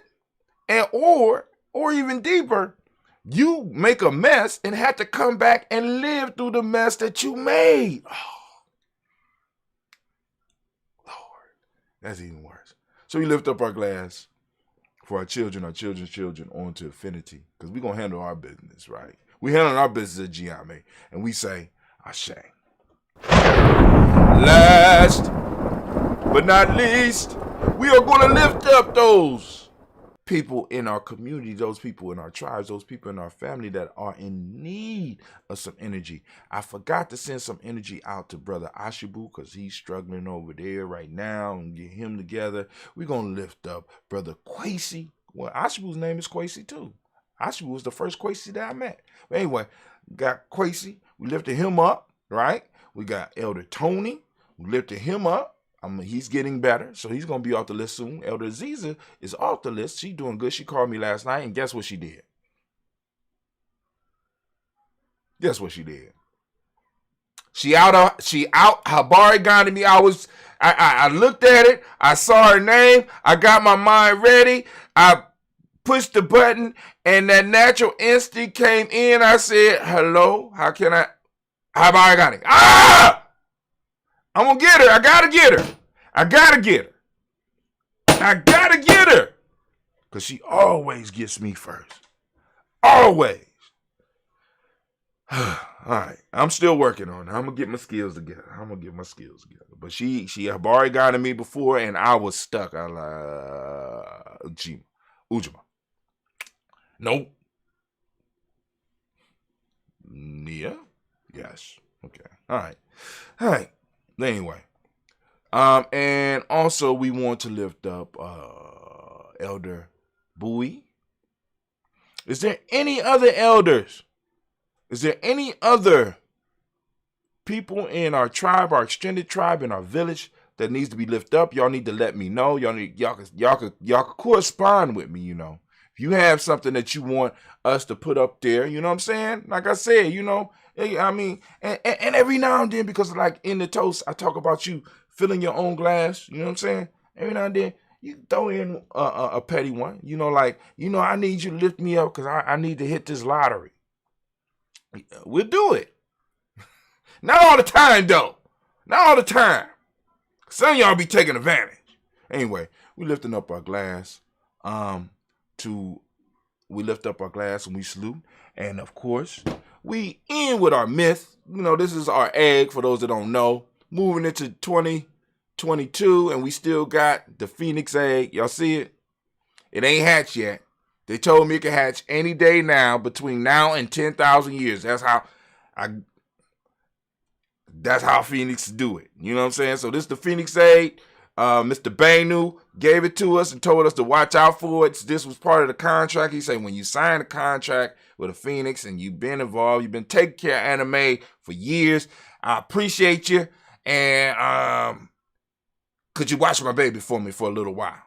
And or even deeper, you make a mess and have to come back and live through the mess that you made. Oh, Lord, that's even worse. So we lift up our glass for our children's children onto infinity, because we're going to handle our business, right? We handle our business at GIMA, and we say, Ashe. Last but not least, we are going to lift up those people in our community, those people in our tribes, those people in our family that are in need of some energy. I forgot to send some energy out to Brother Ashibu because he's struggling over there right now and get him together. We're going to lift up Brother Kwesi. Well, Ashibu's name is Kwesi too. Ashibu was the first Kwesi that I met. But anyway, got Kwesi. We lifted him up, right? We got Elder Tony. We lifted him up. He's getting better, so he's gonna be off the list soon. Elder Aziza is off the list. She doing good. She called me last night, and guess what she did? Guess what she did? She out Habari got to me. I looked at it. I saw her name. I got my mind ready. I pushed the button, and that natural instinct came in. I said, hello, how can I? Habari got it. I'm going to get her. I got to get her. I got to get her. Because she always gets me first. Always. All right. I'm still working on it. I'm going to get my skills together. But she Habari got to me before, and I was stuck. I like, Ujima. Nope. Nia? Yes. Okay. All right. Anyway. And also we want to lift up Elder Bowie. Is there any other elders? Is there any other people in our tribe, our extended tribe, in our village that needs to be lifted up? Y'all need to let me know. Y'all could correspond with me, you know. If you have something that you want us to put up there, you know what I'm saying? Like I said, you know, I mean, and every now and then, because like in the toast, I talk about you filling your own glass, you know what I'm saying? Every now and then, you throw in a petty one, you know, like, you know, I need you to lift me up because I need to hit this lottery. We'll do it. Not all the time, though. Not all the time. Some of y'all be taking advantage. Anyway, we lifting up our glass. We lift up our glass and we salute. And of course, we end with our myth. You know, this is our egg for those that don't know. Moving into 2022, and we still got the Phoenix egg. Y'all see it? It ain't hatched yet. They told me it can hatch any day now, between now and 10,000 years. That's how Phoenix do it. You know what I'm saying? So this is the Phoenix egg. Mr. Bainu gave it to us and told us to watch out for it. This was part of the contract. He said when you sign a contract with a Phoenix and you've been involved, you've been taking care of anime for years, I appreciate you. And could you watch my baby for me for a little while?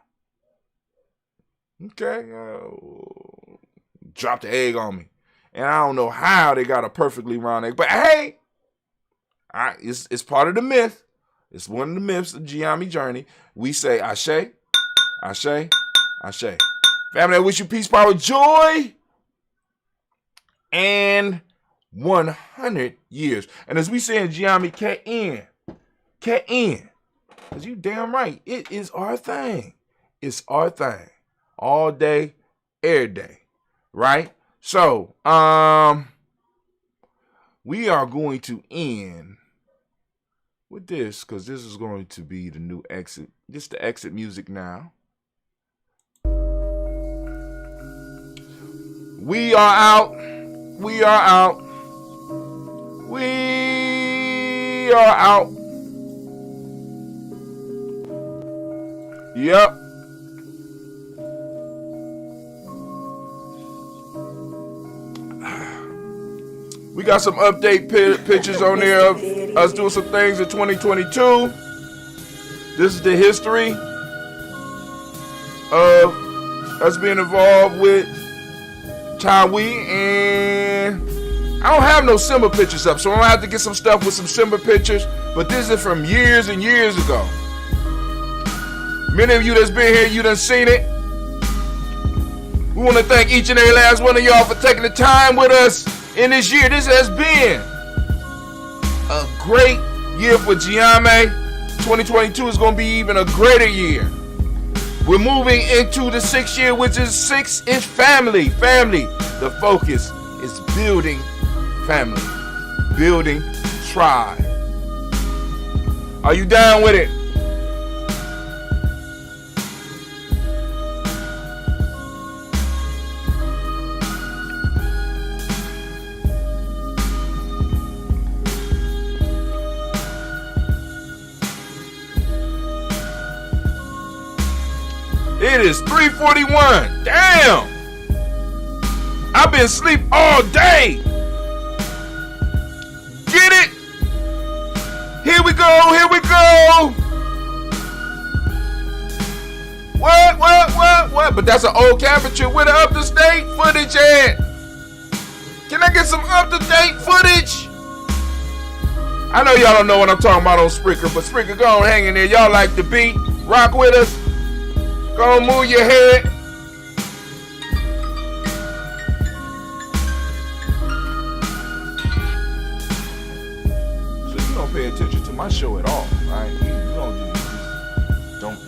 Okay. Drop the egg on me. And I don't know how they got a perfectly round egg. But hey, it's part of the myth. It's one of the myths of Giami Journey. We say Ashe, Ashe, Ashe. Family, I wish you peace, power, joy, and 100 years. And as we say in Giami, K-N. Because you damn right, it is our thing. It's our thing. All day, every day. Right? So, we are going to end with this, because this is going to be the new exit. Just the exit music now. We are out. We are out. We are out. Yep. We got some update pictures on there of us doing some things in 2022. This is the history of us being involved with Tawi, and I don't have no Simba pictures up, so I'm gonna have to get some stuff with some Simba pictures, but this is from years and years ago. Many of you that's been here, you done seen it. We want to thank each and every last one of y'all for taking the time with us in this year. This has been a great year for Giame. 2022 is going to be even a greater year. We're moving into the 6th year, which is 6 is family. Family. The focus is building family. Building tribe. Are you down with it? It is 3:41. Damn. I've been asleep all day. Get it? Here we go. Here we go. What? But that's an old caricature. Where the up-to-date footage at? Can I get some up-to-date footage? I know y'all don't know what I'm talking about on Spreaker, but Spreaker, go on, hang in there. Y'all like the beat? Rock with us. Go on, move your head. So you don't pay attention to my show at all, right? You don't do this. Don't.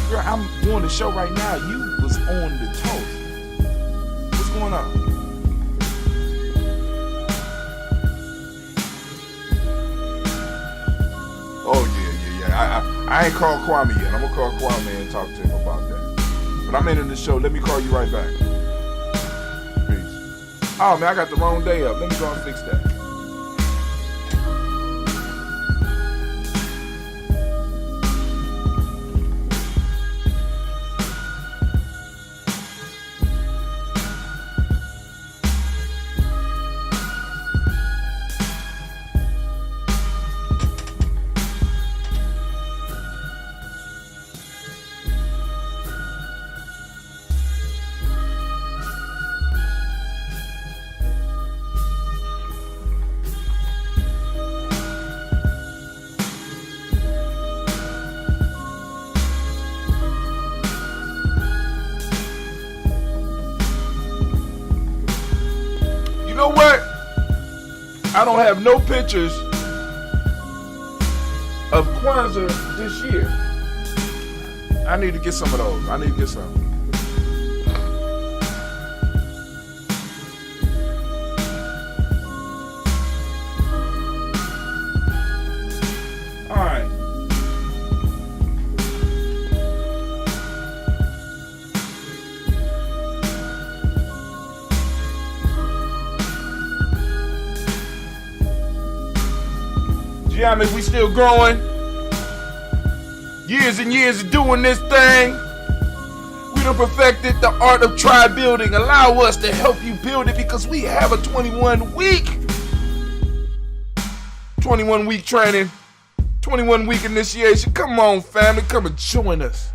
Girl, I'm doing the show right now. You was on the toast. What's going on? Oh, yeah. I ain't called Kwame yet. I'm going to call Kwame and talk to him about that. But I'm ending the show. Let me call you right back. Peace. Oh, man, I got the wrong day up. Let me go and fix that. You know what? I don't have no pictures of Kwanzaa this year. I need to get some of those. I need to get some. All right. Yeah, we still growing. Years and years of doing this thing. We done perfected the art of tribe building. Allow us to help you build it because we have a 21-week training, 21-week initiation. Come on, family, come and join us.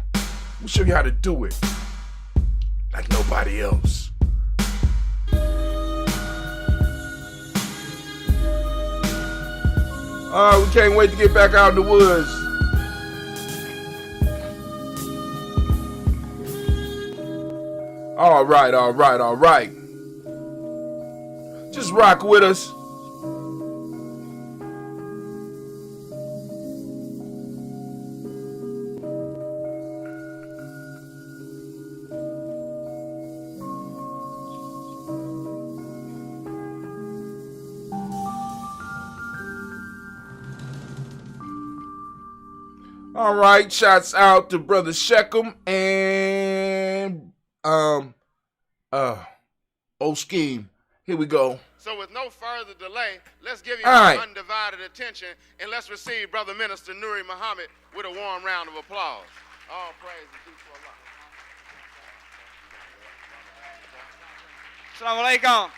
We'll show you how to do it like nobody else. We can't wait to get back out in the woods. All right. Just rock with us. All right, shouts out to Brother Shechem and Old Scheme. Here we go. So with no further delay, let's give you our undivided attention and let's receive Brother Minister Nuri Muhammad with a warm round of applause. All praise and peace for Allah. Assalamu alaikum.